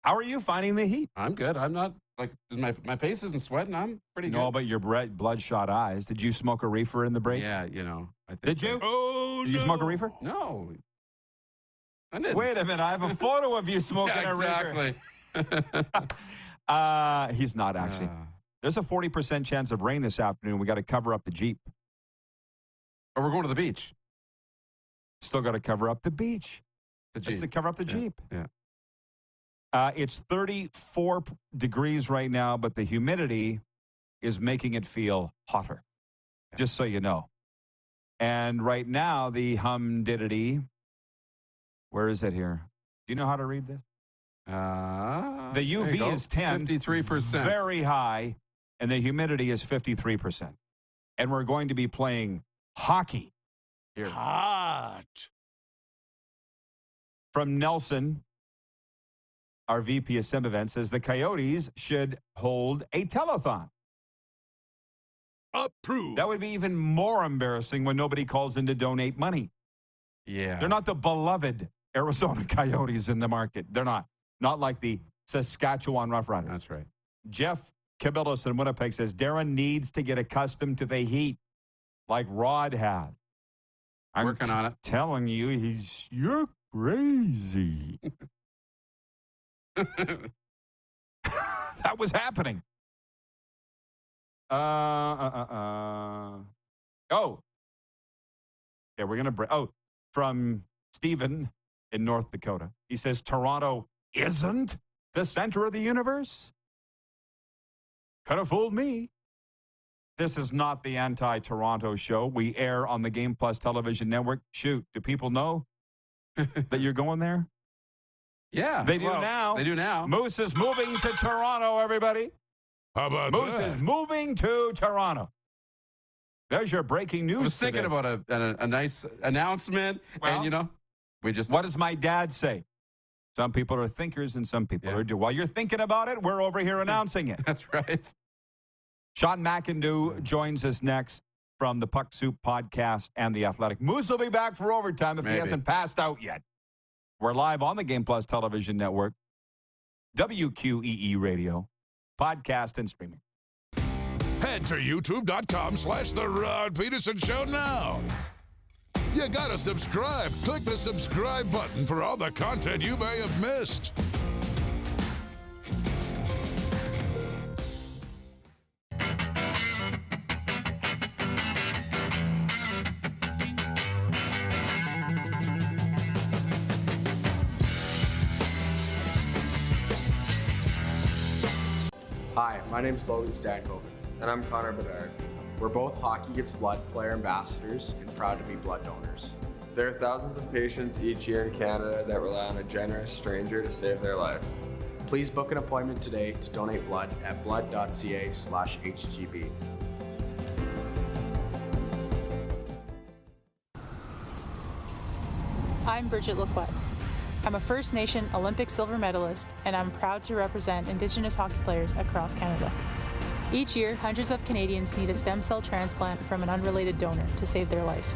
How are you finding the heat? I'm good. I'm not, like, my face isn't sweating. I'm pretty good. No, but your bloodshot eyes. Did you smoke a reefer in the break? Yeah, you know. I think Did you? Did you smoke a reefer? No. I didn't. Wait a minute. I have a photo of you smoking a reefer. Exactly. He's not actually. There's a 40% chance of rain this afternoon. We got to cover up the Jeep. Or we're going to the beach. Still got to cover up the beach. Just to cover up the Jeep. Yeah. It's 34 degrees right now, but the humidity is making it feel hotter. Just so you know. And right now, the humidity, where is it here? Do you know how to read this? The UV is 10. 53%. Very high. And the humidity is 53%. And we're going to be playing hockey here. Hot. From Nelson, our VP of Sim Events, says the Coyotes should hold a telethon. Approved. That would be even more embarrassing when nobody calls in to donate money. Yeah. They're not the beloved Arizona Coyotes in the market. They're not. Not like the Saskatchewan Roughriders. That's right. Jeff Cabillas in Winnipeg says Darren needs to get accustomed to the heat like Rod has. I'm working on it. Telling you, you're crazy. That was happening. Oh. Yeah, we're going to break. Oh, from Stephen in North Dakota. He says Toronto isn't the center of the universe. Could have fooled me. This is not the anti-Toronto show. We air on the Game Plus television network. Shoot, do people know that you're going there? Yeah. They do now. They do now. Moose is moving to Toronto, everybody. How about Moose that? is moving to Toronto. There's your breaking news. I was thinking today. about a nice announcement, and, you know, we just... What does my dad say? Some people are thinkers and some people are do. While you're thinking about it, we're over here announcing it. That's right. Sean McIndoe joins us next from the Puck Soup podcast and The Athletic. Moose will be back for overtime if he hasn't passed out yet. We're live on the Game Plus television network, WQEE Radio, podcast and streaming. Head to youtube.com/The Rod Pedersen Show now. You gotta subscribe. Click the subscribe button for all the content you may have missed. Hi, my name's Logan Stankoven. And I'm Connor Bedard. We're both Hockey Gives Blood player ambassadors and proud to be blood donors. There are thousands of patients each year in Canada that rely on a generous stranger to save their life. Please book an appointment today to donate blood at blood.ca/HGB. I'm Bridget Lacquette. I'm a First Nation Olympic silver medalist, and I'm proud to represent Indigenous hockey players across Canada. Each year, hundreds of Canadians need a stem cell transplant from an unrelated donor to save their life.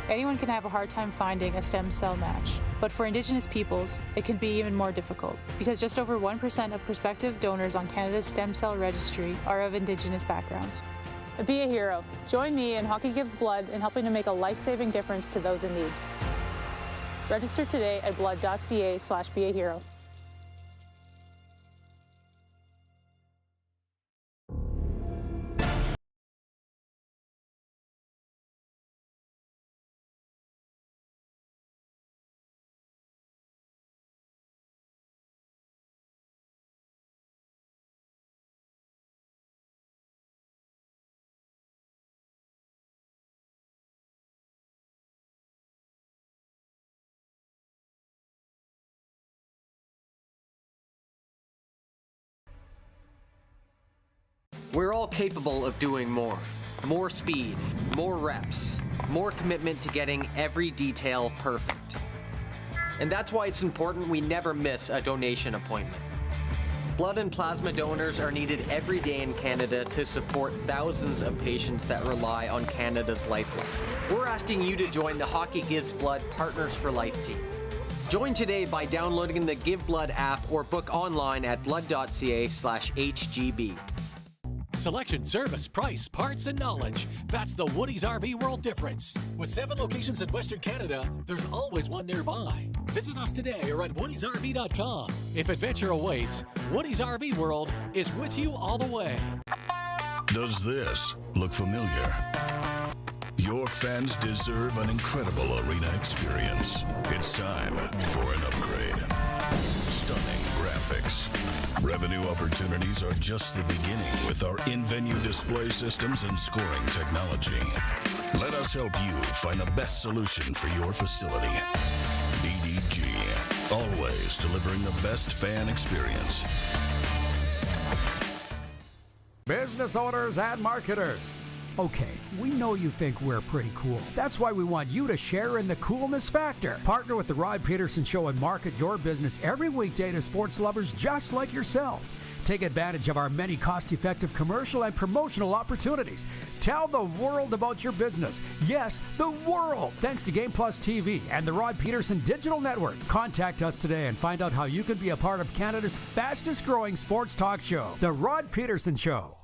Anyone can have a hard time finding a stem cell match, but for Indigenous peoples, it can be even more difficult because just over 1% of prospective donors on Canada's stem cell registry are of Indigenous backgrounds. Be a hero. Join me in Hockey Gives Blood in helping to make a life-saving difference to those in need. Register today at blood.ca/beahero. We're all capable of doing more. More speed, more reps, more commitment to getting every detail perfect. And that's why it's important we never miss a donation appointment. Blood and plasma donors are needed every day in Canada to support thousands of patients that rely on Canada's lifeline. We're asking you to join the Hockey Gives Blood Partners for Life team. Join today by downloading the Give Blood app or book online at blood.ca/HGB. Selection, service, price, parts, and knowledge. That's the Woody's RV World difference. With 7 locations in Western Canada, there's always one nearby. Visit us today or at woodysrv.com. If adventure awaits, Woody's RV World is with you all the way. Does this look familiar? Your fans deserve an incredible arena experience. It's time for an upgrade. Stunning graphics. Revenue opportunities are just the beginning with our in-venue display systems and scoring technology. Let us help you find the best solution for your facility. DDG, always delivering the best fan experience. Business owners and marketers. Okay, we know you think we're pretty cool. That's why we want you to share in the coolness factor. Partner with The Rod Pedersen Show and market your business every weekday to sports lovers just like yourself. Take advantage of our many cost-effective commercial and promotional opportunities. Tell the world about your business. Yes, the world. Thanks to Game Plus TV and the Rod Pedersen Digital Network. Contact us today and find out how you can be a part of Canada's fastest-growing sports talk show, The Rod Pedersen Show.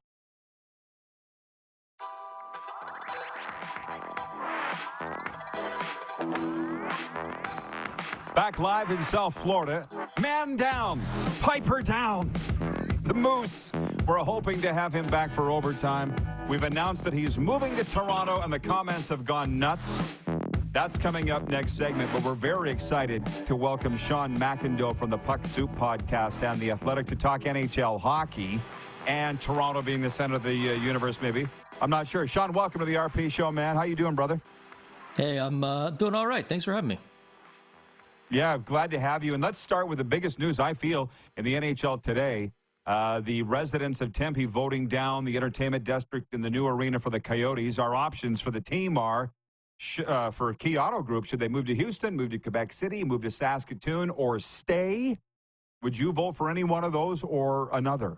Back live in South Florida. Man down. Piper down. The Moose. We're hoping to have him back for overtime. We've announced that he's moving to Toronto, and the comments have gone nuts. That's coming up next segment, but we're very excited to welcome Sean McIndoe from the Puck Soup podcast and The Athletic to talk NHL hockey, and Toronto being the center of the universe, maybe. I'm not sure. Sean, welcome to the RP show, man. How you doing, brother? Hey, I'm doing all right. Thanks for having me. Yeah, glad to have you. And let's start with the biggest news, I feel, in the NHL today. The residents of Tempe voting down the entertainment district in the new arena for the Coyotes. Our options for the team are, for Key Auto Group, should they move to Houston, move to Quebec City, move to Saskatoon, or stay? Would you vote for any one of those or another?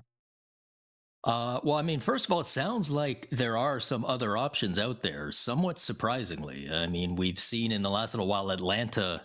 Well, I mean, first of all, it sounds like there are some other options out there, somewhat surprisingly. I mean, we've seen in the last little while Atlanta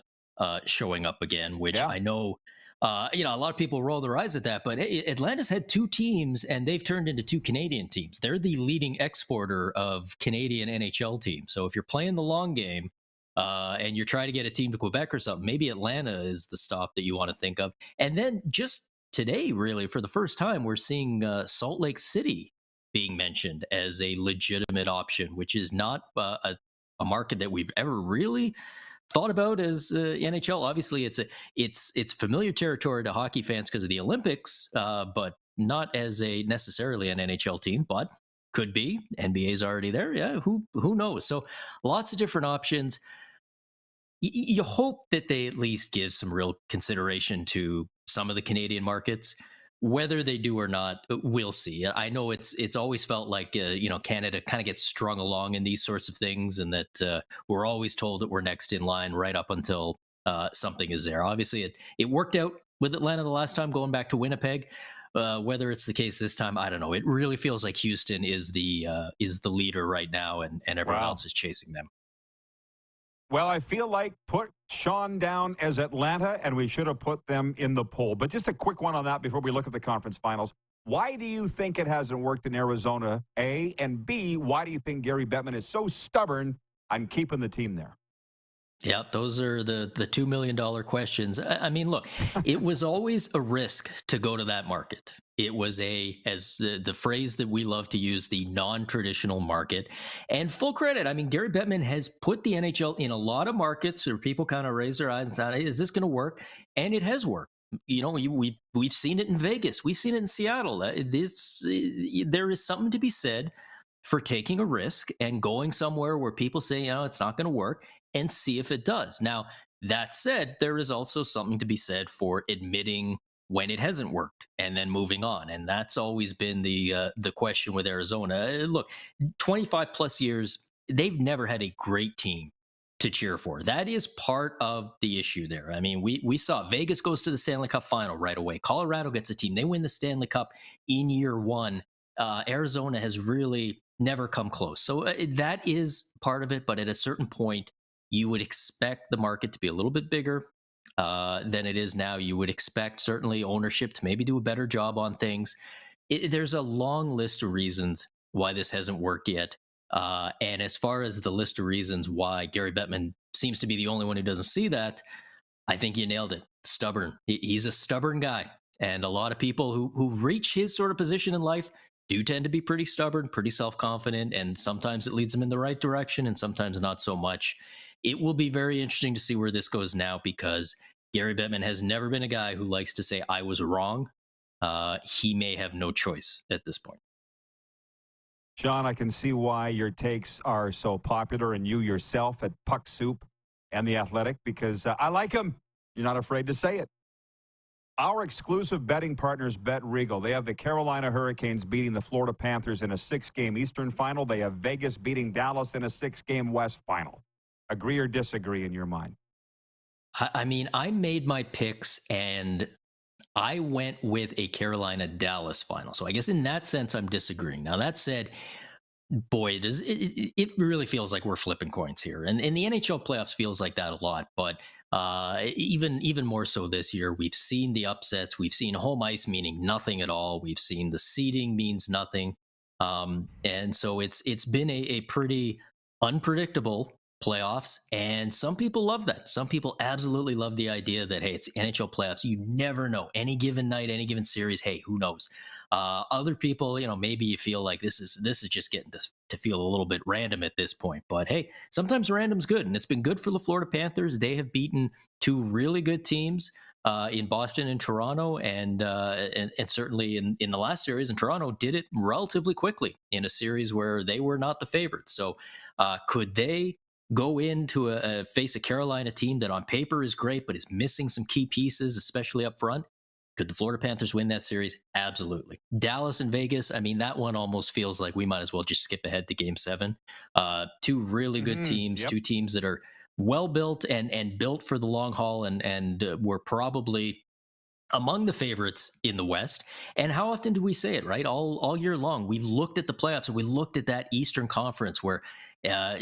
showing up again, which I know, a lot of people roll their eyes at that, but hey, Atlanta's had 2 teams and they've turned into 2 Canadian teams. They're the leading exporter of Canadian NHL teams. So if you're playing the long game and you're trying to get a team to Quebec or something, maybe Atlanta is the stop that you want to think of. And then just today, really, for the first time, we're seeing Salt Lake City being mentioned as a legitimate option, which is not a market that we've ever really thought about as NHL. Obviously, it's familiar territory to hockey fans because of the Olympics, but not as necessarily an NHL team, but could be. NBA's already there. Yeah, who knows? So lots of different options. You hope that they at least give some real consideration to some of the Canadian markets. Whether they do or not, we'll see. I know it's always felt like Canada kind of gets strung along in these sorts of things, and that we're always told that we're next in line right up until something is there. Obviously, it worked out with Atlanta the last time, going back to Winnipeg. Whether it's the case this time, I don't know. It really feels like Houston is the leader right now, and everyone else is chasing them. Well, I feel like put Sean down as Atlanta, and we should have put them in the poll. But just a quick one on that before we look at the conference finals. Why do you think it hasn't worked in Arizona, A? And B, why do you think Gary Bettman is so stubborn on keeping the team there? Yeah, those are the $2 million questions. I mean, look, it was always a risk to go to that market. It was as the phrase that we love to use, the non-traditional market. And full credit, I mean, Gary Bettman has put the NHL in a lot of markets where people kind of raise their eyes and say, hey, is this going to work? And it has worked. You know, we've seen it in Vegas. We've seen it in Seattle. There is something to be said for taking a risk and going somewhere where people say, it's not going to work, and see if it does. Now, that said, there is also something to be said for admitting when it hasn't worked and then moving on. And that's always been the question with Arizona. Look, 25 plus years, they've never had a great team to cheer for. That is part of the issue there. I mean, we saw Vegas goes to the Stanley Cup final right away. Colorado gets a team. They win the Stanley Cup in year one. Arizona has really never come close. So that is part of it. But at a certain point, you would expect the market to be a little bit bigger than it is now. You would expect certainly ownership to maybe do a better job on things. There's a long list of reasons why this hasn't worked yet. And as far as the list of reasons why Gary Bettman seems to be the only one who doesn't see that, I think you nailed it. Stubborn. He's a stubborn guy. And a lot of people who reach his sort of position in life do tend to be pretty stubborn, pretty self-confident, and sometimes it leads them in the right direction and sometimes not so much. It will be very interesting to see where this goes now, because Gary Bettman has never been a guy who likes to say, I was wrong. He may have no choice at this point. Sean, I can see why your takes are so popular, and you yourself at Puck Soup and The Athletic, because I like him. You're not afraid to say it. Our exclusive betting partners, Bet Regal. They have the Carolina Hurricanes beating the Florida Panthers in a 6-game Eastern final. They have Vegas beating Dallas in a 6-game West final. Agree or disagree in your mind? I mean, I made my picks and I went with a Carolina-Dallas final. So I guess in that sense, I'm disagreeing. Now, that said, boy, it really feels like we're flipping coins here. And the NHL playoffs feels like that a lot. But even more so this year, we've seen the upsets. We've seen home ice meaning nothing at all. We've seen the seeding means nothing. And so it's been a pretty unpredictable playoffs, and some people love that. Some people absolutely love the idea that, hey, it's NHL playoffs. You never know. Any given night, any given series, hey, who knows? Other people, maybe you feel like this is just getting to feel a little bit random at this point. But hey, sometimes random's good, and it's been good for the Florida Panthers. They have beaten two really good teams in Boston and Toronto, and certainly in the last series, and Toronto did it relatively quickly in a series where they were not the favorites. So could they go into face a Carolina team that on paper is great, but is missing some key pieces, especially up front? Could the Florida Panthers win that series? Absolutely. Dallas and Vegas, I mean, that one almost feels like we might as well just skip ahead to Game 7. Two really good teams, two teams that are well-built and built for the long haul, and were probably among the favorites in the West. And how often do we say it, right? All year long, we've looked at the playoffs and we looked at that Eastern Conference where,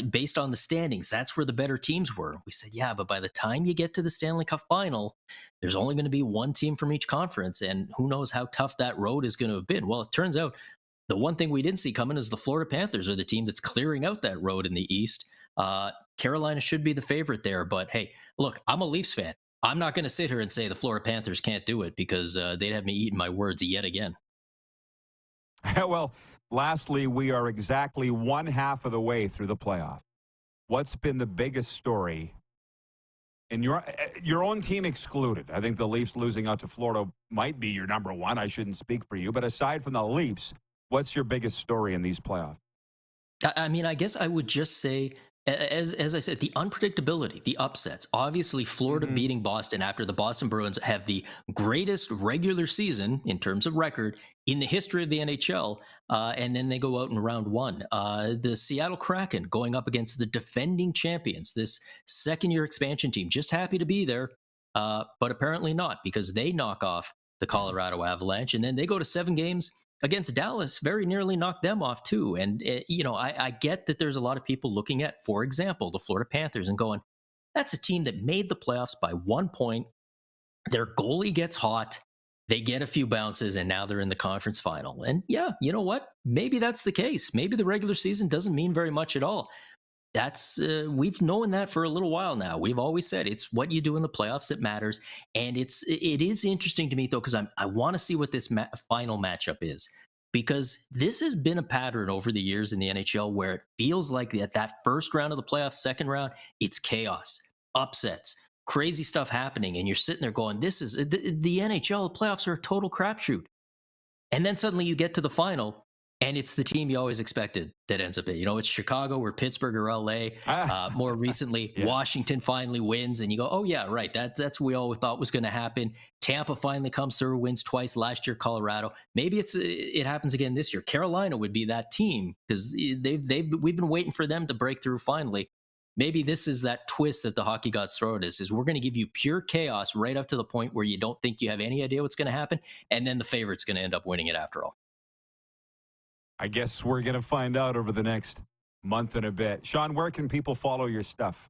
based on the standings, that's where the better teams were. We said, yeah, but by the time you get to the Stanley Cup final, there's only going to be one team from each conference, and who knows how tough that road is going to have been. Well, it turns out the one thing we didn't see coming is the Florida Panthers are the team that's clearing out that road in the East. Carolina should be the favorite there, but hey, look, I'm a Leafs fan. I'm not going to sit here and say the Florida Panthers can't do it, because they'd have me eating my words yet again. Well, lastly, we are exactly one half of the way through the playoff. What's been the biggest story in your own team excluded? I think the Leafs losing out to Florida might be your number one. I shouldn't speak for you, but aside from the Leafs, what's your biggest story in these playoffs? I mean, I guess I would just say, as I said, the unpredictability, the upsets. Obviously, Florida beating Boston after the Boston Bruins have the greatest regular season in terms of record in the history of the NHL, and then they go out in round one. The Seattle Kraken going up against the defending champions, this second-year expansion team, just happy to be there, but apparently not, because they knock off the Colorado Avalanche, and then they go to 7 games against Dallas, very nearly knocked them off too. And, I get that there's a lot of people looking at, for example, the Florida Panthers and going, that's a team that made the playoffs by 1 point. Their goalie gets hot. They get a few bounces, and now they're in the conference final. And yeah, you know what? Maybe that's the case. Maybe the regular season doesn't mean very much at all. We've known that for a little while now. We've always said it's what you do in the playoffs that matters. And it is interesting to me, though, because I want to see what this final matchup is, because this has been a pattern over the years in the NHL where it feels like that first round of the playoffs, second round, it's chaos, upsets, crazy stuff happening. And you're sitting there going, this is the NHL, the playoffs are a total crapshoot. And then suddenly you get to the final, and it's the team you always expected that ends up there. It's Chicago or Pittsburgh or LA. More recently, Washington finally wins, and you go, oh yeah, right. That's what we all thought was going to happen. Tampa finally comes through, wins twice last year. Colorado, maybe it happens again this year. Carolina would be that team, because we've been waiting for them to break through finally. maybe this is that twist that the hockey gods throw at us, is we're going to give you pure chaos right up to the point where you don't think you have any idea what's going to happen, and then the favorite's going to end up winning it after all. I guess we're going to find out over the next month and a bit. Sean, where can people follow your stuff?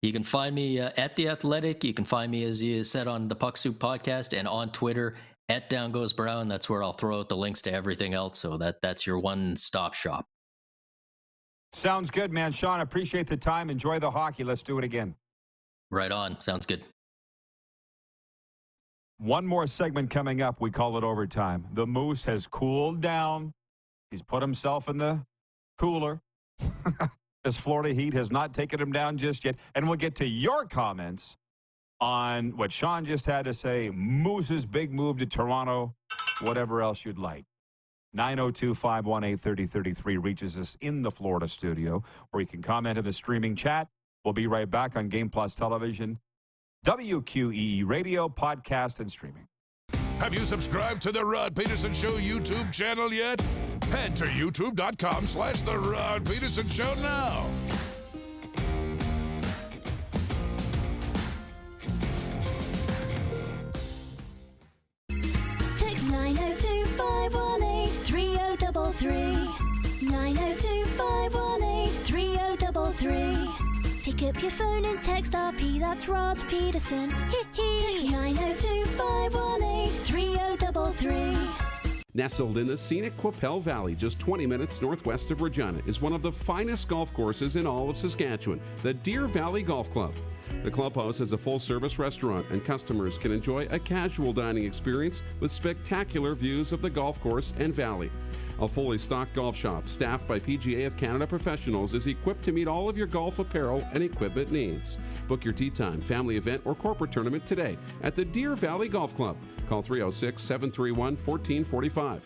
You can find me at The Athletic. You can find me, as you said, on the Puck Soup podcast and on Twitter at Down Goes Brown. That's where I'll throw out the links to everything else. So that's your one-stop shop. Sounds good, man. Sean, appreciate the time. Enjoy the hockey. Let's do it again. Right on. Sounds good. One more segment coming up. We call it overtime. The Moose has cooled down. He's put himself in the cooler. As Florida Heat has not taken him down just yet. And we'll get to your comments on what Sean just had to say. Moose's big move to Toronto. Whatever else you'd like. 902-518-3033 reaches us in the Florida studio, or you can comment in the streaming chat. We'll be right back on Game Plus Television, WQEE Radio, podcast, and streaming. Have you subscribed to the Rod Pedersen Show YouTube channel yet? Head to youtube.com/The Rod Pedersen Show now. Text 902-518-3033. 902-518-3033. Pick up your phone and text RP, that's Rod Pedersen. Text 902-518-3033. Nestled in the scenic Qu'Appelle Valley, just 20 minutes northwest of Regina, is one of the finest golf courses in all of Saskatchewan, the Deer Valley Golf Club. The clubhouse has a full-service restaurant, and customers can enjoy a casual dining experience with spectacular views of the golf course and valley. A fully stocked golf shop, staffed by PGA of Canada professionals, is equipped to meet all of your golf apparel and equipment needs. Book your tee time, family event, or corporate tournament today at the Deer Valley Golf Club. Call 306-731-1445.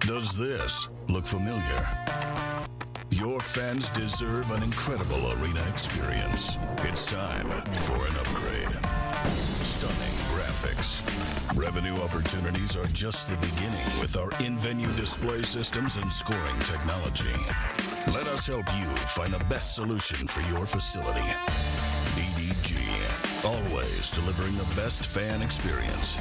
Does this look familiar? Your fans deserve an incredible arena experience. It's time for an upgrade. Stunning graphics. Revenue opportunities are just the beginning with our in-venue display systems and scoring technology. Let us help you find the best solution for your facility. EDG, always delivering the best fan experience.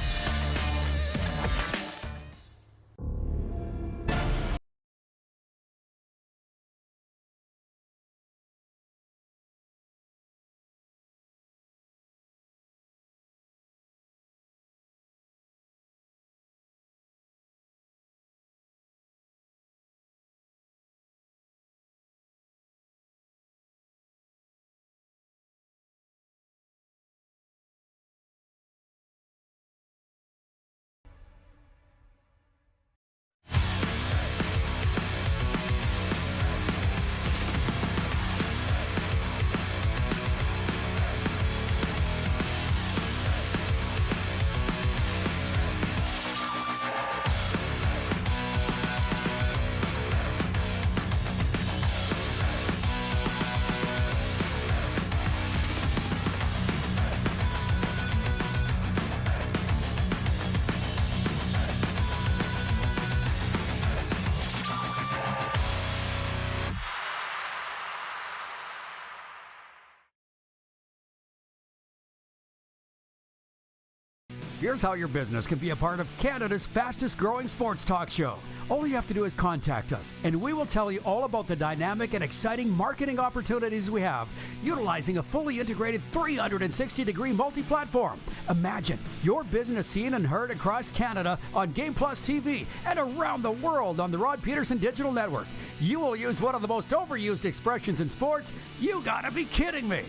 Here's how your business can be a part of Canada's fastest growing sports talk show. All you have to do is contact us, and we will tell you all about the dynamic and exciting marketing opportunities we have, utilizing a fully integrated 360-degree multi-platform. Imagine your business seen and heard across Canada on Game Plus TV and around the world on the Rod Pedersen Digital Network. You will use one of the most overused expressions in sports. You gotta be kidding me.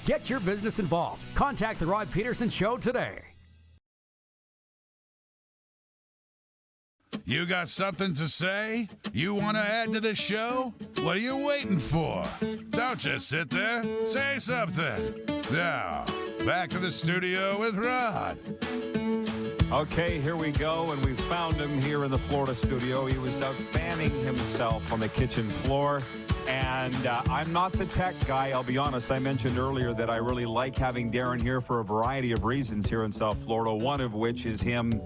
Get your business involved. Contact the Rod Pedersen Show today. You got something to say? You want to add to the show? What are you waiting for? Don't just sit there. Say something. Now, back to the studio with Rod. Okay, here we go, and we found him here in the Florida studio. He was out fanning himself on the kitchen floor, and I'm not the tech guy, I'll be honest. I mentioned earlier that I really like having Darren here for a variety of reasons here in South Florida, one of which is him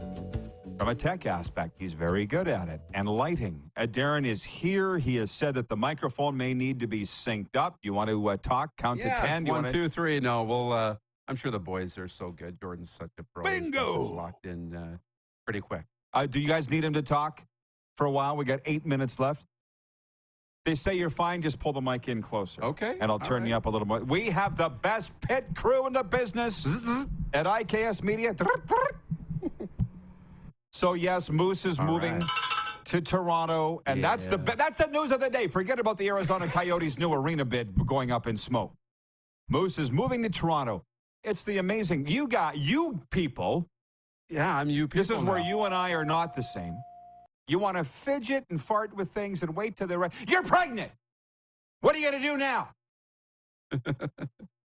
from a tech aspect. He's very good at it, and lighting. Darren is here. He has said that the microphone may need to be synced up. You want to talk? Count to 10? 1, 2, 3. No, we'll... I'm sure the boys are so good. Jordan's such a pro. Bingo! He's locked in pretty quick. Do you guys need him to talk for a while? We got 8 minutes left. They say you're fine. Just pull the mic in closer. Okay. And I'll turn you up a little more. We have the best pit crew in the business at IKS Media. So, yes, Moose is moving to Toronto. And that's the news of the day. Forget about the Arizona Coyotes' new arena bid going up in smoke. Moose is moving to Toronto. It's the amazing. You people. Yeah, I'm you people. This is where you and I are not the same. You want to fidget and fart with things and wait till they're right. You're pregnant. What are you going to do now?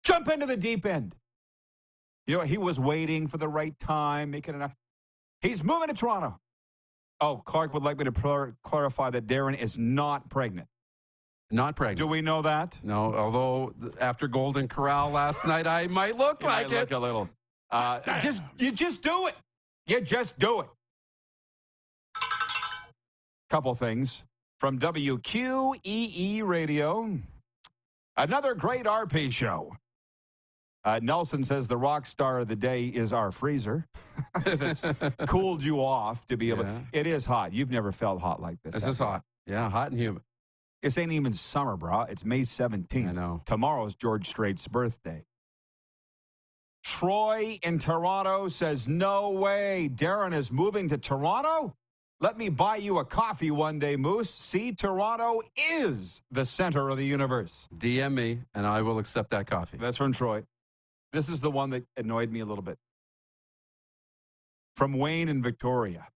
Jump into the deep end. You know, he was waiting for the right time, making enough. He's moving to Toronto. Oh, Clark would like me to clarify that Darren is not pregnant. Not pregnant. Do we know that? No, although after Golden Corral last night, I might look like it. Look a little. You just do it. You just do it. Couple things from WQEE Radio. Another great RP show. Nelson says the rock star of the day is our freezer. It's cooled you off to be able to. It is hot. You've never felt hot like this. This is hot. Yeah, hot and humid. This ain't even summer, bro. It's May 17th. I know. Tomorrow's George Strait's birthday. Troy in Toronto says, no way. Darren is moving to Toronto? Let me buy you a coffee one day, Moose. See, Toronto is the center of the universe. DM me, and I will accept that coffee. That's from Troy. This is the one that annoyed me a little bit. From Wayne in Victoria.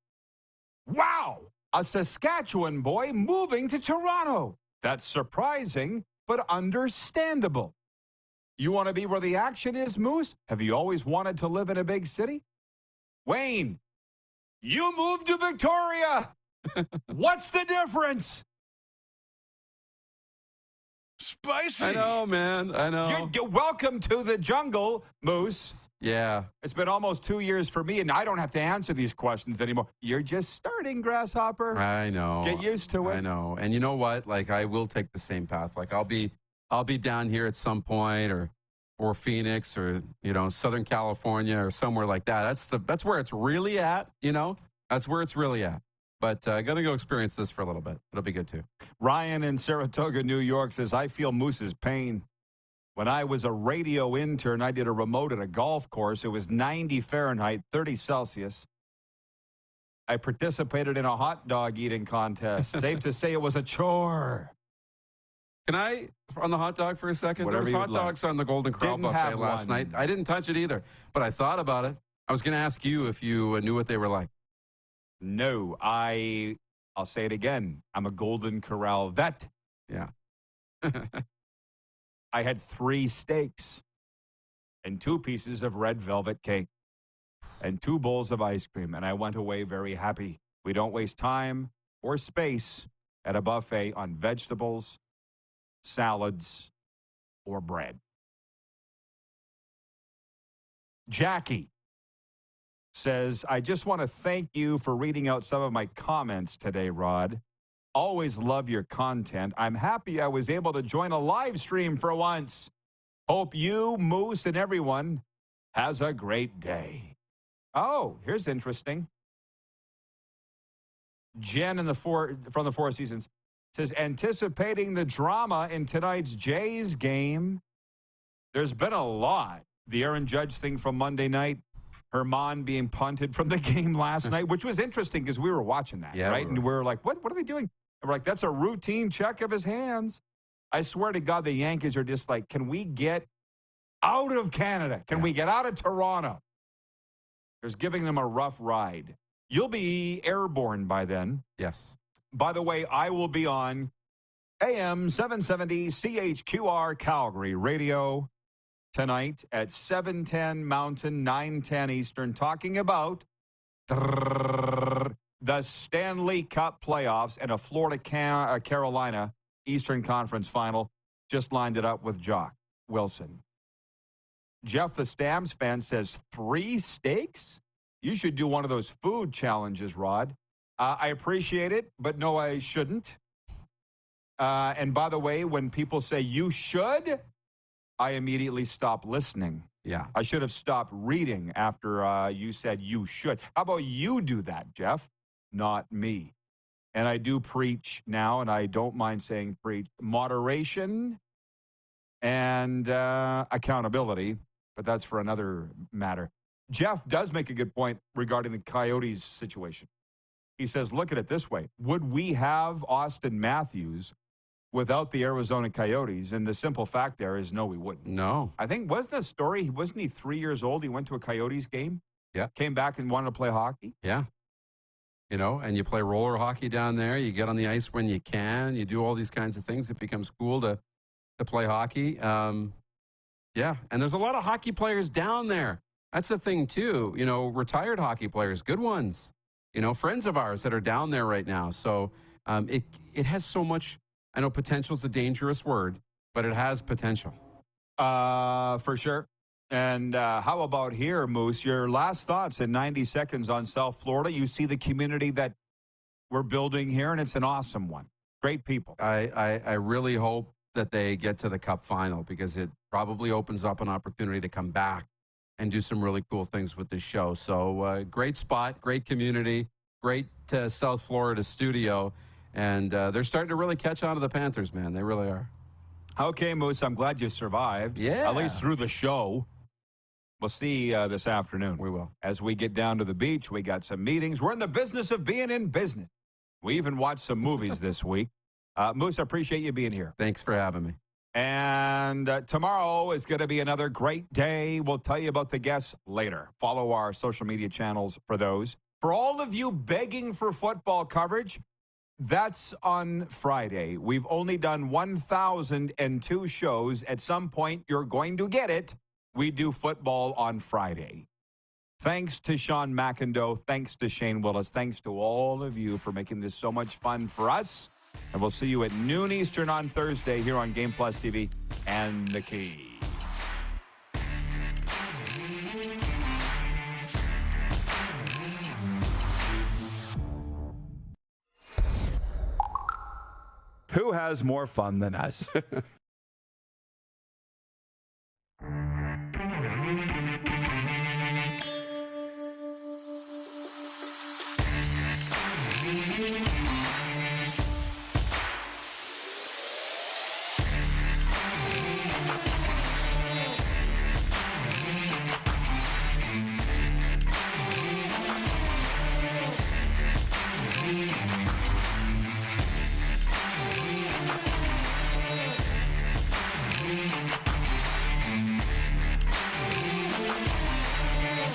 Wow! A Saskatchewan boy moving to Toronto. That's surprising, but understandable. You want to be where the action is, Moose? Have you always wanted to live in a big city? Wayne, you moved to Victoria. What's the difference? Spicy. I know, man. I know. You're welcome to the jungle, Moose. Yeah. It's been almost 2 years for me, and I don't have to answer these questions anymore. You're just starting, Grasshopper. I know. Get used to it. I know. And you know what? Like, I will take the same path. Like, I'll be down here at some point, or Phoenix, or, you know, Southern California, or somewhere like that. That's where it's really at, you know? That's where it's really at. But I got to go experience this for a little bit. It'll be good, too. Ryan in Saratoga, New York says, I feel Moose's pain. When I was a radio intern, I did a remote at a golf course. It was 90 Fahrenheit, 30 Celsius. I participated in a hot dog eating contest. Safe to say it was a chore. Can I, on the hot dog for a second? Whatever there was hot dogs on the Golden Corral buffet last night. I didn't touch it either, but I thought about it. I was going to ask you if you knew what they were like. No, I'll say it again. I'm a Golden Corral vet. Yeah. I had 3 steaks and 2 pieces of red velvet cake and 2 bowls of ice cream, and I went away very happy. We don't waste time or space at a buffet on vegetables, salads, or bread. Jackie says, I just want to thank you for reading out some of my comments today, Rod. Always love your content. I'm happy I was able to join a live stream for once. Hope you, Moose, and everyone has a great day. Oh, here's interesting. Jen from the Four Seasons says, anticipating the drama in tonight's Jays game. There's been a lot. The Aaron Judge thing from Monday night. Herman being punted from the game last night, which was interesting because we were watching that, right? And we were like, what are they doing? And we're like, that's a routine check of his hands. I swear to God, the Yankees are just like, can we get out of Canada? Can we get out of Toronto? There's giving them a rough ride. You'll be airborne by then. Yes. By the way, I will be on AM 770 CHQR Calgary Radio tonight at 7:10 Mountain, 9:10 Eastern, talking about the Stanley Cup Playoffs and a Florida-Carolina Eastern Conference Final. Just lined it up with Jock Wilson. Jeff, the Stamps fan, says 3 steaks? You should do one of those food challenges, Rod. I appreciate it, but no, I shouldn't. And by the way, when people say you should, I immediately stop listening. Yeah. I should have stopped reading after you said you should. How about you do that, Jeff? Not me. And I do preach now, and I don't mind saying preach moderation and accountability, but that's for another matter. Jeff does make a good point regarding the Coyotes situation. He says, look at it this way. Would we have Austin Matthews without the Arizona Coyotes? And the simple fact there is no, we wouldn't. No. I think, was the story, wasn't he 3 years old? He went to a Coyotes game? Yeah. Came back and wanted to play hockey? Yeah. You know, and you play roller hockey down there. You get on the ice when you can. You do all these kinds of things. It becomes cool to play hockey. Yeah, and there's a lot of hockey players down there. That's the thing, too. You know, retired hockey players, good ones. You know, friends of ours that are down there right now. So it has so much, I know potential is a dangerous word, but it has potential. For sure. And how about here, Moose? Your last thoughts in 90 seconds on South Florida. You see the community that we're building here, and it's an awesome one. Great people. I really hope that they get to the Cup final because it probably opens up an opportunity to come back and do some really cool things with this show. So great spot, great community, great South Florida studio. And they're starting to really catch on to the Panthers, man. They really are. Okay, Moose, I'm glad you survived. Yeah. At least through the show. We'll see this afternoon. We will. As we get down to the beach, we got some meetings. We're in the business of being in business. We even watched some movies this week. Moose, I appreciate you being here. Thanks for having me. And tomorrow is going to be another great day. We'll tell you about the guests later. Follow our social media channels for those. For all of you begging for football coverage, that's on Friday. We've only done 1,002 shows. At some point, you're going to get it. We do football on Friday. Thanks to Sean McIndoe. Thanks to Shane Willis. Thanks to all of you for making this so much fun for us. And we'll see you at noon Eastern on Thursday here on Game Plus TV and The Key. Who has more fun than us?